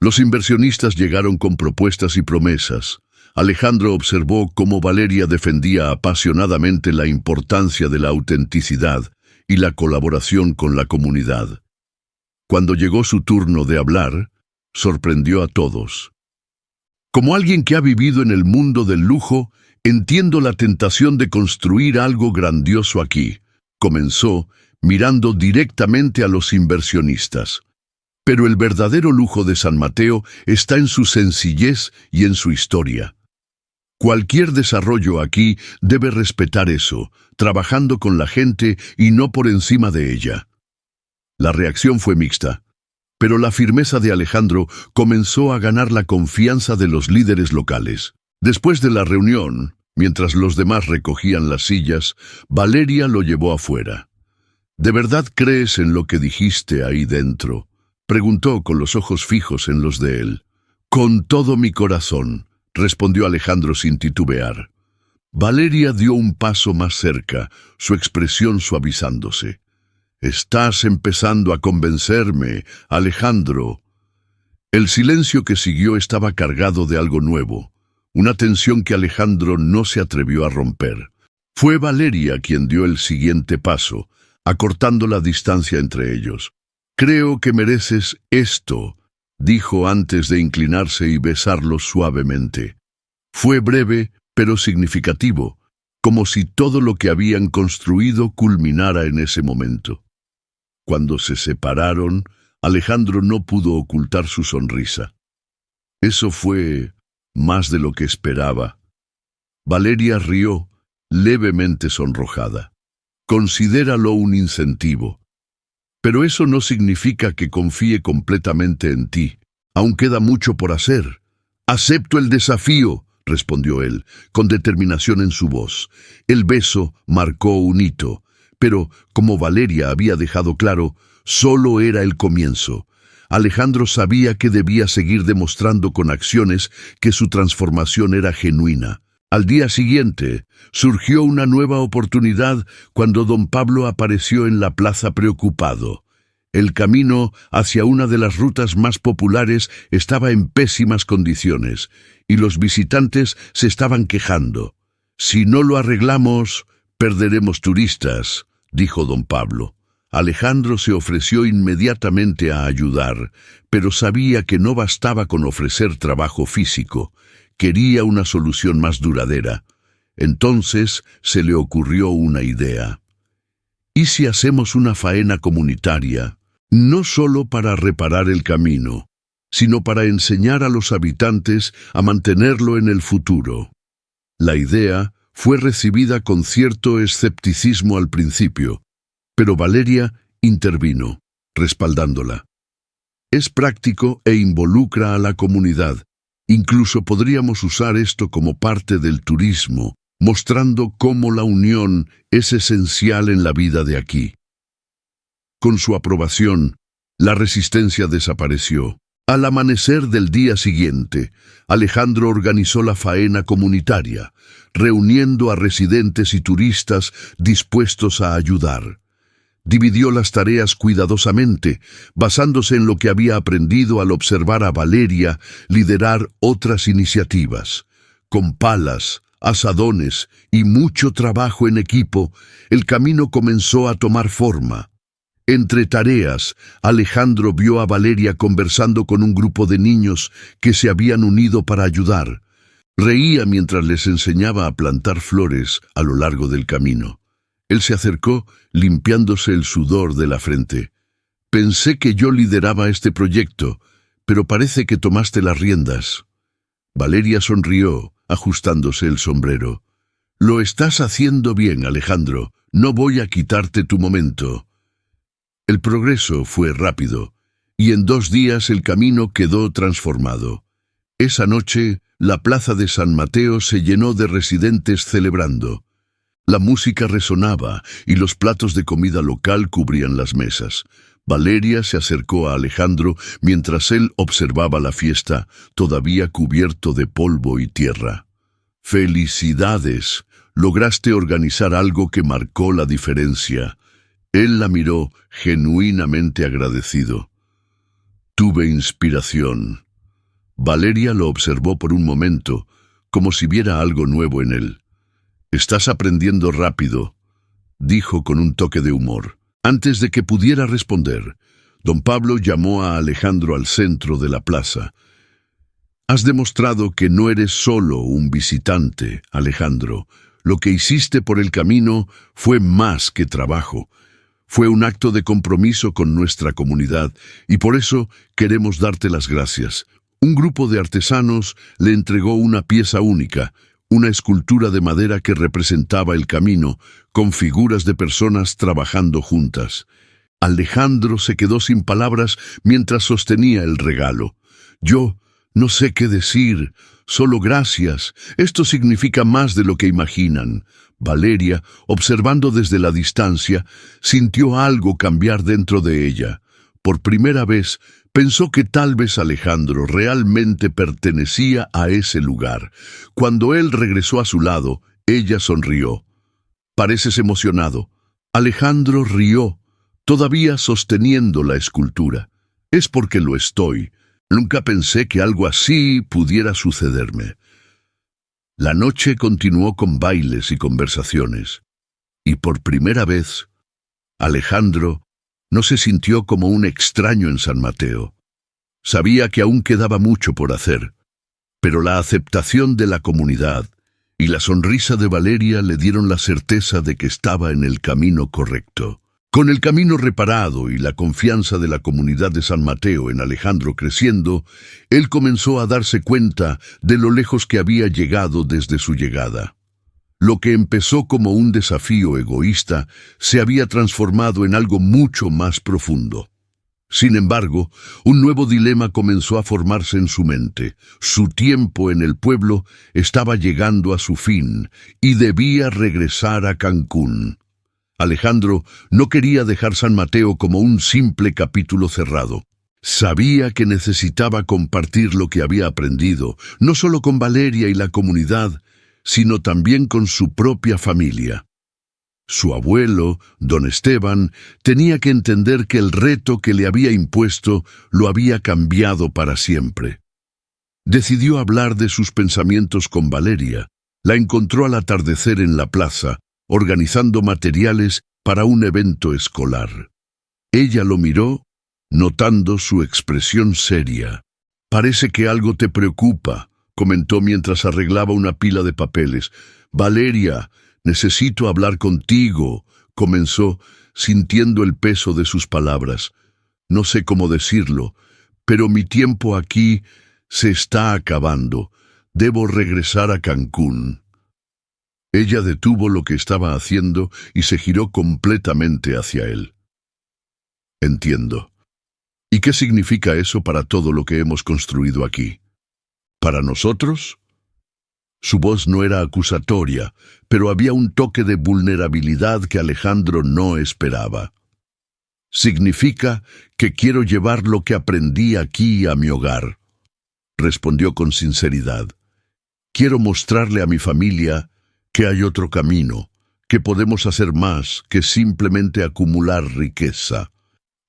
Los inversionistas llegaron con propuestas y promesas. Alejandro observó cómo Valeria defendía apasionadamente la importancia de la autenticidad y la colaboración con la comunidad. Cuando llegó su turno de hablar, sorprendió a todos. Como alguien que ha vivido en el mundo del lujo, entiendo la tentación de construir algo grandioso aquí, comenzó mirando directamente a los inversionistas. Pero el verdadero lujo de San Mateo está en su sencillez y en su historia. Cualquier desarrollo aquí debe respetar eso, trabajando con la gente y no por encima de ella. La reacción fue mixta, pero la firmeza de Alejandro comenzó a ganar la confianza de los líderes locales. Después de la reunión, mientras los demás recogían las sillas, Valeria lo llevó afuera. ¿De verdad crees en lo que dijiste ahí dentro?, preguntó con los ojos fijos en los de él. Con todo mi corazón, respondió Alejandro sin titubear. Valeria dio un paso más cerca, su expresión suavizándose. Estás empezando a convencerme, Alejandro. El silencio que siguió estaba cargado de algo nuevo, una tensión que Alejandro no se atrevió a romper. Fue Valeria quien dio el siguiente paso, acortando la distancia entre ellos. Creo que mereces esto, dijo antes de inclinarse y besarlo suavemente. Fue breve, pero significativo, como si todo lo que habían construido culminara en ese momento. Cuando se separaron, Alejandro no pudo ocultar su sonrisa. Eso fue más de lo que esperaba. Valeria rió, levemente sonrojada. Considéralo un incentivo. Pero eso no significa que confíe completamente en ti. Aún queda mucho por hacer. Acepto el desafío, respondió él, con determinación en su voz. El beso marcó un hito, pero, como Valeria había dejado claro, solo era el comienzo. Alejandro sabía que debía seguir demostrando con acciones que su transformación era genuina. Al día siguiente, surgió una nueva oportunidad cuando don Pablo apareció en la plaza preocupado. El camino hacia una de las rutas más populares estaba en pésimas condiciones, y los visitantes se estaban quejando. Si no lo arreglamos, perderemos turistas, dijo don Pablo. Alejandro se ofreció inmediatamente a ayudar, pero sabía que no bastaba con ofrecer trabajo físico. Quería una solución más duradera. Entonces se le ocurrió una idea. ¿Y si hacemos una faena comunitaria, no solo para reparar el camino, sino para enseñar a los habitantes a mantenerlo en el futuro? La idea fue recibida con cierto escepticismo al principio, Pero Valeria intervino, respaldándola. Es práctico e involucra a la comunidad. Incluso podríamos usar esto como parte del turismo, mostrando cómo la unión es esencial en la vida de aquí. Con su aprobación, la resistencia desapareció. Al amanecer del día siguiente, Alejandro organizó la faena comunitaria, reuniendo a residentes y turistas dispuestos a ayudar. Dividió las tareas cuidadosamente, basándose en lo que había aprendido al observar a Valeria liderar otras iniciativas. Con palas, asadones y mucho trabajo en equipo, el camino comenzó a tomar forma. Entre tareas, Alejandro vio a Valeria conversando con un grupo de niños que se habían unido para ayudar. Reía mientras les enseñaba a plantar flores a lo largo del camino. Él se acercó, limpiándose el sudor de la frente. Pensé que yo lideraba este proyecto, pero parece que tomaste las riendas. Valeria sonrió, ajustándose el sombrero. Lo estás haciendo bien, Alejandro. No voy a quitarte tu momento. El progreso fue rápido, y en 2 días el camino quedó transformado. Esa noche, la plaza de San Mateo se llenó de residentes celebrando. La música resonaba y los platos de comida local cubrían las mesas. Valeria se acercó a Alejandro mientras él observaba la fiesta, todavía cubierto de polvo y tierra. «Felicidades, lograste organizar algo que marcó la diferencia». Él la miró genuinamente agradecido. «Tuve inspiración». Valeria lo observó por un momento, como si viera algo nuevo en él. «Estás aprendiendo rápido», dijo con un toque de humor. Antes de que pudiera responder, don Pablo llamó a Alejandro al centro de la plaza. «Has demostrado que no eres solo un visitante, Alejandro. Lo que hiciste por el camino fue más que trabajo. Fue un acto de compromiso con nuestra comunidad y por eso queremos darte las gracias». Un grupo de artesanos le entregó una pieza única, una escultura de madera que representaba el camino, con figuras de personas trabajando juntas. Alejandro se quedó sin palabras mientras sostenía el regalo. «Yo no sé qué decir, solo gracias. Esto significa más de lo que imaginan». Valeria, observando desde la distancia, sintió algo cambiar dentro de ella. Por primera vez, pensó que tal vez Alejandro realmente pertenecía a ese lugar. Cuando él regresó a su lado, ella sonrió. «Pareces emocionado». Alejandro rió, todavía sosteniendo la escultura. «Es porque lo estoy. Nunca pensé que algo así pudiera sucederme». La noche continuó con bailes y conversaciones. Y por primera vez, Alejandro no se sintió como un extraño en San Mateo. Sabía que aún quedaba mucho por hacer, pero la aceptación de la comunidad y la sonrisa de Valeria le dieron la certeza de que estaba en el camino correcto. Con el camino reparado y la confianza de la comunidad de San Mateo en Alejandro creciendo, él comenzó a darse cuenta de lo lejos que había llegado desde su llegada. Lo que empezó como un desafío egoísta se había transformado en algo mucho más profundo. Sin embargo, un nuevo dilema comenzó a formarse en su mente. Su tiempo en el pueblo estaba llegando a su fin y debía regresar a Cancún. Alejandro no quería dejar San Mateo como un simple capítulo cerrado. Sabía que necesitaba compartir lo que había aprendido, no solo con Valeria y la comunidad, sino también con su propia familia. Su abuelo, don Esteban, tenía que entender que el reto que le había impuesto lo había cambiado para siempre. Decidió hablar de sus pensamientos con Valeria. La encontró al atardecer en la plaza, organizando materiales para un evento escolar. Ella lo miró, notando su expresión seria. «Parece que algo te preocupa», comentó mientras arreglaba una pila de papeles. «Valeria, necesito hablar contigo», comenzó, sintiendo el peso de sus palabras. «No sé cómo decirlo, pero mi tiempo aquí se está acabando. Debo regresar a Cancún». Ella detuvo lo que estaba haciendo y se giró completamente hacia él. Entiendo. ¿Y qué significa eso para todo lo que hemos construido aquí? ¿Para nosotros? Su voz no era acusatoria, pero había un toque de vulnerabilidad que Alejandro no esperaba. Significa que quiero llevar lo que aprendí aquí a mi hogar, respondió con sinceridad. Quiero mostrarle a mi familia que hay otro camino, que podemos hacer más que simplemente acumular riqueza.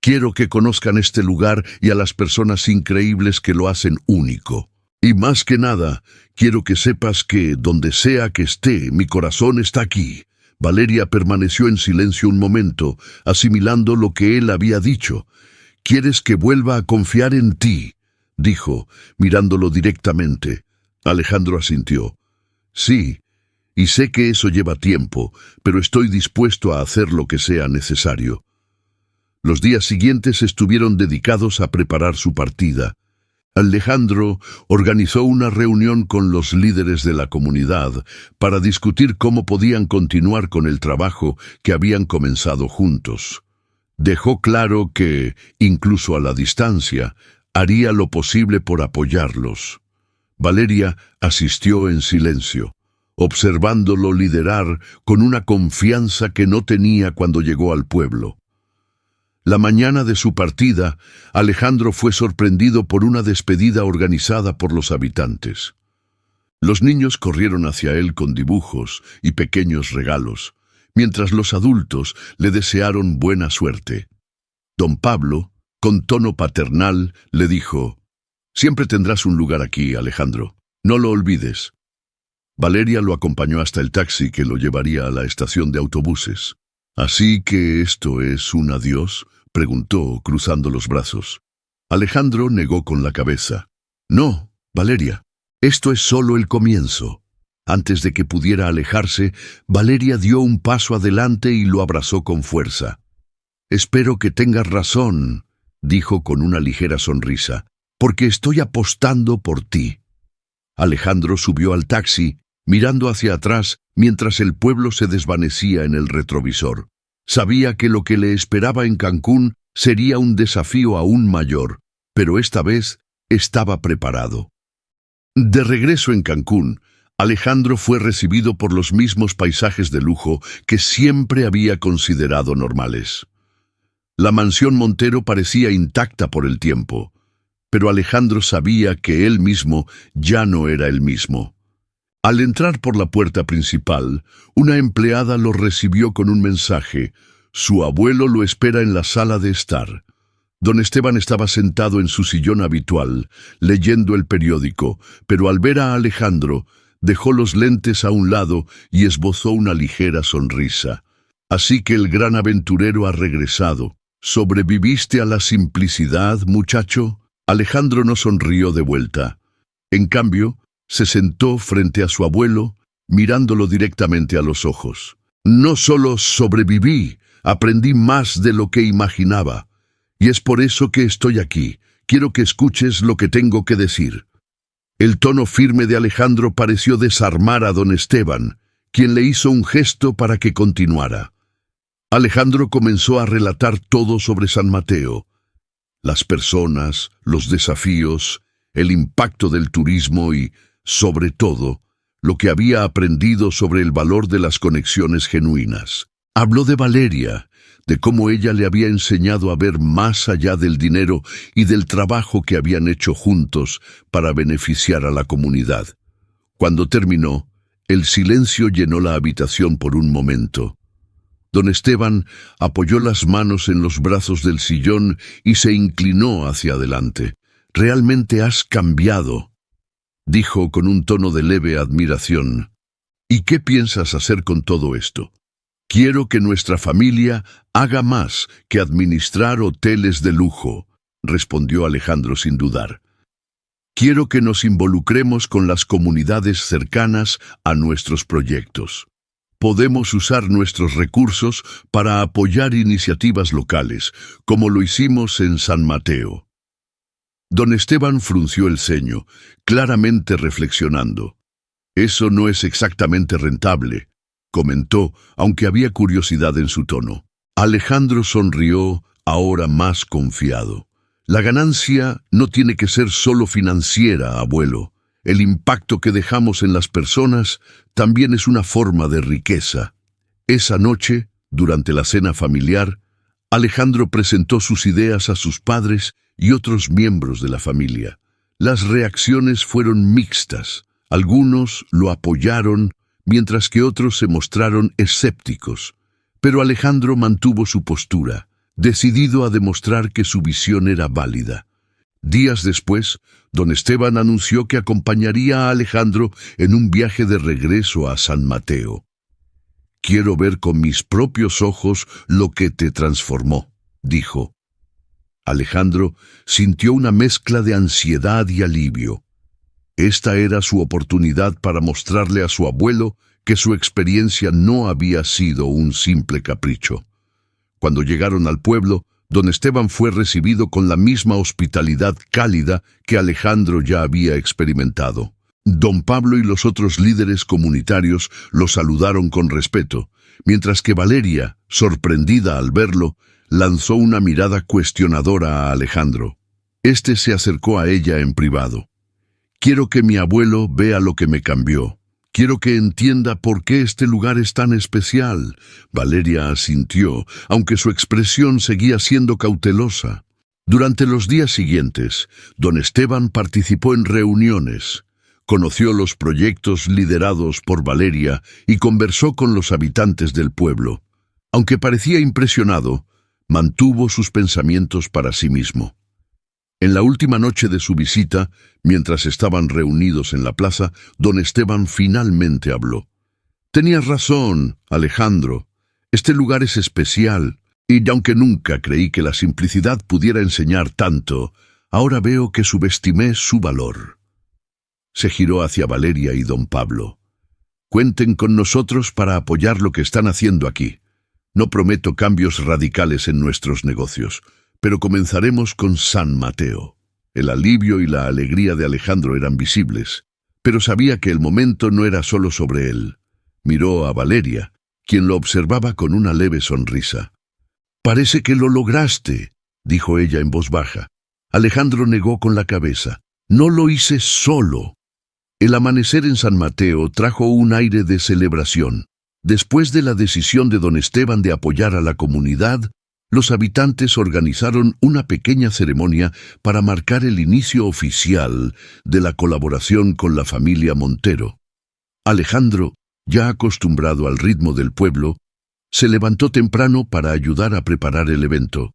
Quiero que conozcan este lugar y a las personas increíbles que lo hacen único. Y más que nada, quiero que sepas que, donde sea que esté, mi corazón está aquí. Valeria permaneció en silencio un momento, asimilando lo que él había dicho. «¿Quieres que vuelva a confiar en ti?», dijo, mirándolo directamente. Alejandro asintió. «Sí, y sé que eso lleva tiempo, pero estoy dispuesto a hacer lo que sea necesario». Los días siguientes estuvieron dedicados a preparar su partida. Alejandro organizó una reunión con los líderes de la comunidad para discutir cómo podían continuar con el trabajo que habían comenzado juntos. Dejó claro que, incluso a la distancia, haría lo posible por apoyarlos. Valeria asistió en silencio, observándolo liderar con una confianza que no tenía cuando llegó al pueblo. La mañana de su partida, Alejandro fue sorprendido por una despedida organizada por los habitantes. Los niños corrieron hacia él con dibujos y pequeños regalos, mientras los adultos le desearon buena suerte. Don Pablo, con tono paternal, le dijo: «Siempre tendrás un lugar aquí, Alejandro. No lo olvides». Valeria lo acompañó hasta el taxi que lo llevaría a la estación de autobuses. «¿Así que esto es un adiós?», preguntó, cruzando los brazos. Alejandro negó con la cabeza. «No, Valeria, esto es solo el comienzo». Antes de que pudiera alejarse, Valeria dio un paso adelante y lo abrazó con fuerza. «Espero que tengas razón», dijo con una ligera sonrisa, «porque estoy apostando por ti». Alejandro subió al taxi, mirando hacia atrás mientras el pueblo se desvanecía en el retrovisor. Sabía que lo que le esperaba en Cancún sería un desafío aún mayor, pero esta vez estaba preparado. De regreso en Cancún, Alejandro fue recibido por los mismos paisajes de lujo que siempre había considerado normales. La mansión Montero parecía intacta por el tiempo, pero Alejandro sabía que él mismo ya no era el mismo. Al entrar por la puerta principal, una empleada lo recibió con un mensaje: «Su abuelo lo espera en la sala de estar». Don Esteban estaba sentado en su sillón habitual, leyendo el periódico, pero al ver a Alejandro, dejó los lentes a un lado y esbozó una ligera sonrisa. «Así que el gran aventurero ha regresado. ¿Sobreviviste a la simplicidad, muchacho?». Alejandro no sonrió de vuelta. En cambio, se sentó frente a su abuelo, mirándolo directamente a los ojos. «No solo sobreviví, aprendí más de lo que imaginaba. Y es por eso que estoy aquí. Quiero que escuches lo que tengo que decir». El tono firme de Alejandro pareció desarmar a don Esteban, quien le hizo un gesto para que continuara. Alejandro comenzó a relatar todo sobre San Mateo: las personas, los desafíos, el impacto del turismo y, sobre todo, lo que había aprendido sobre el valor de las conexiones genuinas. Habló de Valeria, de cómo ella le había enseñado a ver más allá del dinero y del trabajo que habían hecho juntos para beneficiar a la comunidad. Cuando terminó, el silencio llenó la habitación por un momento. Don Esteban apoyó las manos en los brazos del sillón y se inclinó hacia adelante. «Realmente has cambiado», dijo con un tono de leve admiración. «¿Y qué piensas hacer con todo esto?». «Quiero que nuestra familia haga más que administrar hoteles de lujo», respondió Alejandro sin dudar. «Quiero que nos involucremos con las comunidades cercanas a nuestros proyectos. Podemos usar nuestros recursos para apoyar iniciativas locales, como lo hicimos en San Mateo». Don Esteban frunció el ceño, claramente reflexionando. «Eso no es exactamente rentable», comentó, aunque había curiosidad en su tono. Alejandro sonrió, ahora más confiado. La ganancia no tiene que ser solo financiera, abuelo. El impacto que dejamos en las personas también es una forma de riqueza. Esa noche, durante la cena familiar, Alejandro presentó sus ideas a sus padres y otros miembros de la familia. Las reacciones fueron mixtas. Algunos lo apoyaron, mientras que otros se mostraron escépticos. Pero Alejandro mantuvo su postura, decidido a demostrar que su visión era válida. Días después, don Esteban anunció que acompañaría a Alejandro en un viaje de regreso a San Mateo. «Quiero ver con mis propios ojos lo que te transformó», dijo. Alejandro sintió una mezcla de ansiedad y alivio. Esta era su oportunidad para mostrarle a su abuelo que su experiencia no había sido un simple capricho. Cuando llegaron al pueblo, don Esteban fue recibido con la misma hospitalidad cálida que Alejandro ya había experimentado. Don Pablo y los otros líderes comunitarios lo saludaron con respeto, mientras que Valeria, sorprendida al verlo, lanzó una mirada cuestionadora a Alejandro. Este se acercó a ella en privado. «Quiero que mi abuelo vea lo que me cambió. Quiero que entienda por qué este lugar es tan especial». Valeria asintió, aunque su expresión seguía siendo cautelosa. Durante los días siguientes, don Esteban participó en reuniones, conoció los proyectos liderados por Valeria y conversó con los habitantes del pueblo. Aunque parecía impresionado, mantuvo sus pensamientos para sí mismo. En la última noche de su visita, mientras estaban reunidos en la plaza, don Esteban finalmente habló. «Tenías razón, Alejandro. Este lugar es especial, y aunque nunca creí que la simplicidad pudiera enseñar tanto, ahora veo que subestimé su valor». Se giró hacia Valeria y don Pablo. «Cuenten con nosotros para apoyar lo que están haciendo aquí. No prometo cambios radicales en nuestros negocios, pero comenzaremos con San Mateo». El alivio y la alegría de Alejandro eran visibles, pero sabía que el momento no era solo sobre él. Miró a Valeria, quien lo observaba con una leve sonrisa. «Parece que lo lograste», dijo ella en voz baja. Alejandro negó con la cabeza. «No lo hice solo». El amanecer en San Mateo trajo un aire de celebración. Después de la decisión de don Esteban de apoyar a la comunidad, los habitantes organizaron una pequeña ceremonia para marcar el inicio oficial de la colaboración con la familia Montero. Alejandro, ya acostumbrado al ritmo del pueblo, se levantó temprano para ayudar a preparar el evento.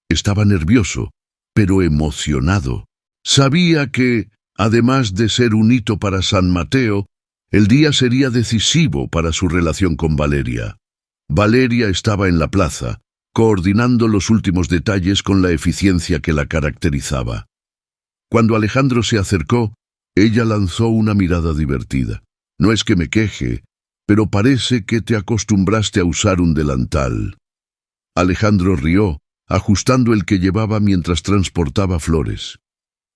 Estaba nervioso, pero emocionado. Sabía que, además de ser un hito para San Mateo, el día sería decisivo para su relación con Valeria. Valeria estaba en la plaza, coordinando los últimos detalles con la eficiencia que la caracterizaba. Cuando Alejandro se acercó, ella lanzó una mirada divertida. «No es que me queje, pero parece que te acostumbraste a usar un delantal». Alejandro rió, ajustando el que llevaba mientras transportaba flores.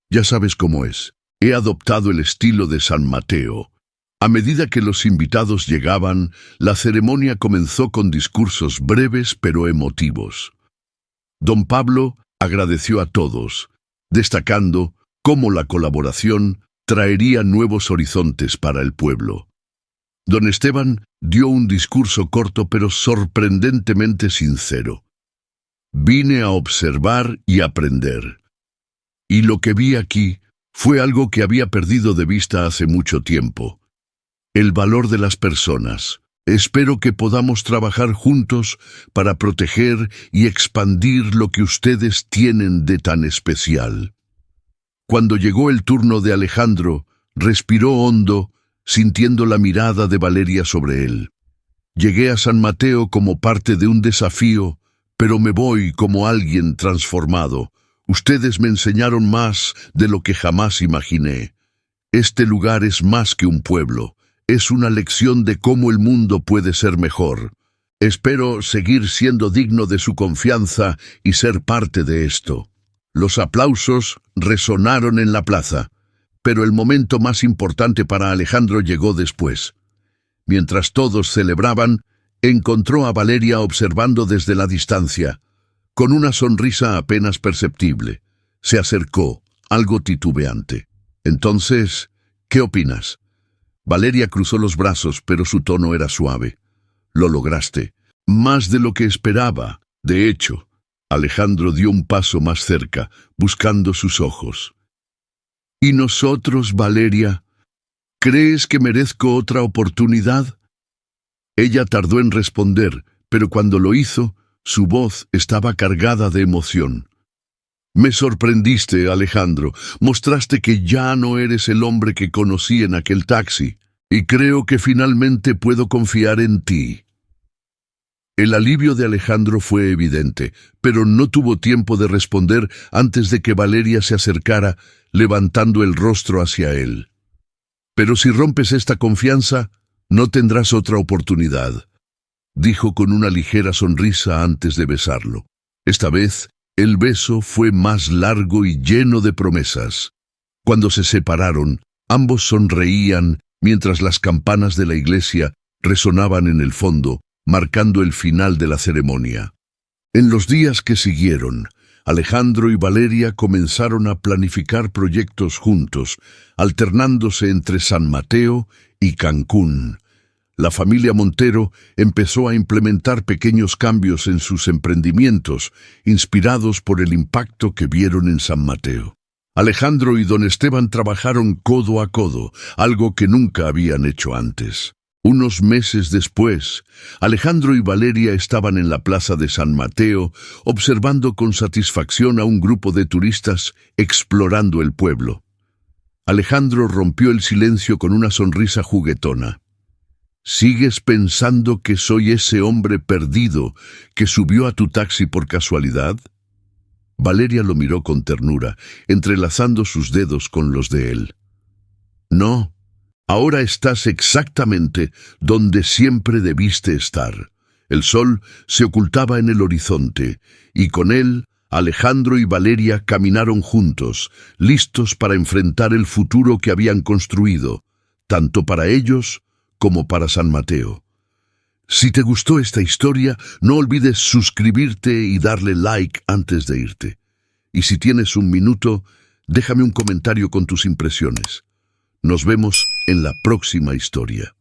«Ya sabes cómo es. He adoptado el estilo de San Mateo». A medida que los invitados llegaban, la ceremonia comenzó con discursos breves pero emotivos. Don Pablo agradeció a todos, destacando cómo la colaboración traería nuevos horizontes para el pueblo. Don Esteban dio un discurso corto pero sorprendentemente sincero. «Vine a observar y aprender. Y lo que vi aquí fue algo que había perdido de vista hace mucho tiempo. El valor de las personas. Espero que podamos trabajar juntos para proteger y expandir lo que ustedes tienen de tan especial». Cuando llegó el turno de Alejandro, respiró hondo, sintiendo la mirada de Valeria sobre él. «Llegué a San Mateo como parte de un desafío, pero me voy como alguien transformado. Ustedes me enseñaron más de lo que jamás imaginé. Este lugar es más que un pueblo. Es una lección de cómo el mundo puede ser mejor. Espero seguir siendo digno de su confianza y ser parte de esto». Los aplausos resonaron en la plaza, pero el momento más importante para Alejandro llegó después. Mientras todos celebraban, encontró a Valeria observando desde la distancia, con una sonrisa apenas perceptible. Se acercó, algo titubeante. Entonces, ¿qué opinas? Valeria cruzó los brazos, pero su tono era suave. Lo lograste. Más de lo que esperaba. De hecho, Alejandro dio un paso más cerca, buscando sus ojos. ¿Y nosotros, Valeria? ¿Crees que merezco otra oportunidad? Ella tardó en responder, pero cuando lo hizo, su voz estaba cargada de emoción. Me sorprendiste, Alejandro. Mostraste que ya no eres el hombre que conocí en aquel taxi, y creo que finalmente puedo confiar en ti. El alivio de Alejandro fue evidente, pero no tuvo tiempo de responder antes de que Valeria se acercara, levantando el rostro hacia él. Pero si rompes esta confianza, no tendrás otra oportunidad, dijo con una ligera sonrisa antes de besarlo. Esta vez, el beso fue más largo y lleno de promesas. Cuando se separaron, ambos sonreían mientras las campanas de la iglesia resonaban en el fondo, marcando el final de la ceremonia. En los días que siguieron, Alejandro y Valeria comenzaron a planificar proyectos juntos, alternándose entre San Mateo y Cancún. La familia Montero empezó a implementar pequeños cambios en sus emprendimientos, inspirados por el impacto que vieron en San Mateo. Alejandro y don Esteban trabajaron codo a codo, algo que nunca habían hecho antes. Unos meses después, Alejandro y Valeria estaban en la plaza de San Mateo, observando con satisfacción a un grupo de turistas explorando el pueblo. Alejandro rompió el silencio con una sonrisa juguetona. ¿Sigues pensando que soy ese hombre perdido que subió a tu taxi por casualidad? Valeria lo miró con ternura, entrelazando sus dedos con los de él. No. Ahora estás exactamente donde siempre debiste estar. El sol se ocultaba en el horizonte, y con él, Alejandro y Valeria caminaron juntos, listos para enfrentar el futuro que habían construido, tanto para ellos como para San Mateo. Si te gustó esta historia, no olvides suscribirte y darle like antes de irte. Y si tienes un minuto, déjame un comentario con tus impresiones. Nos vemos en la próxima historia.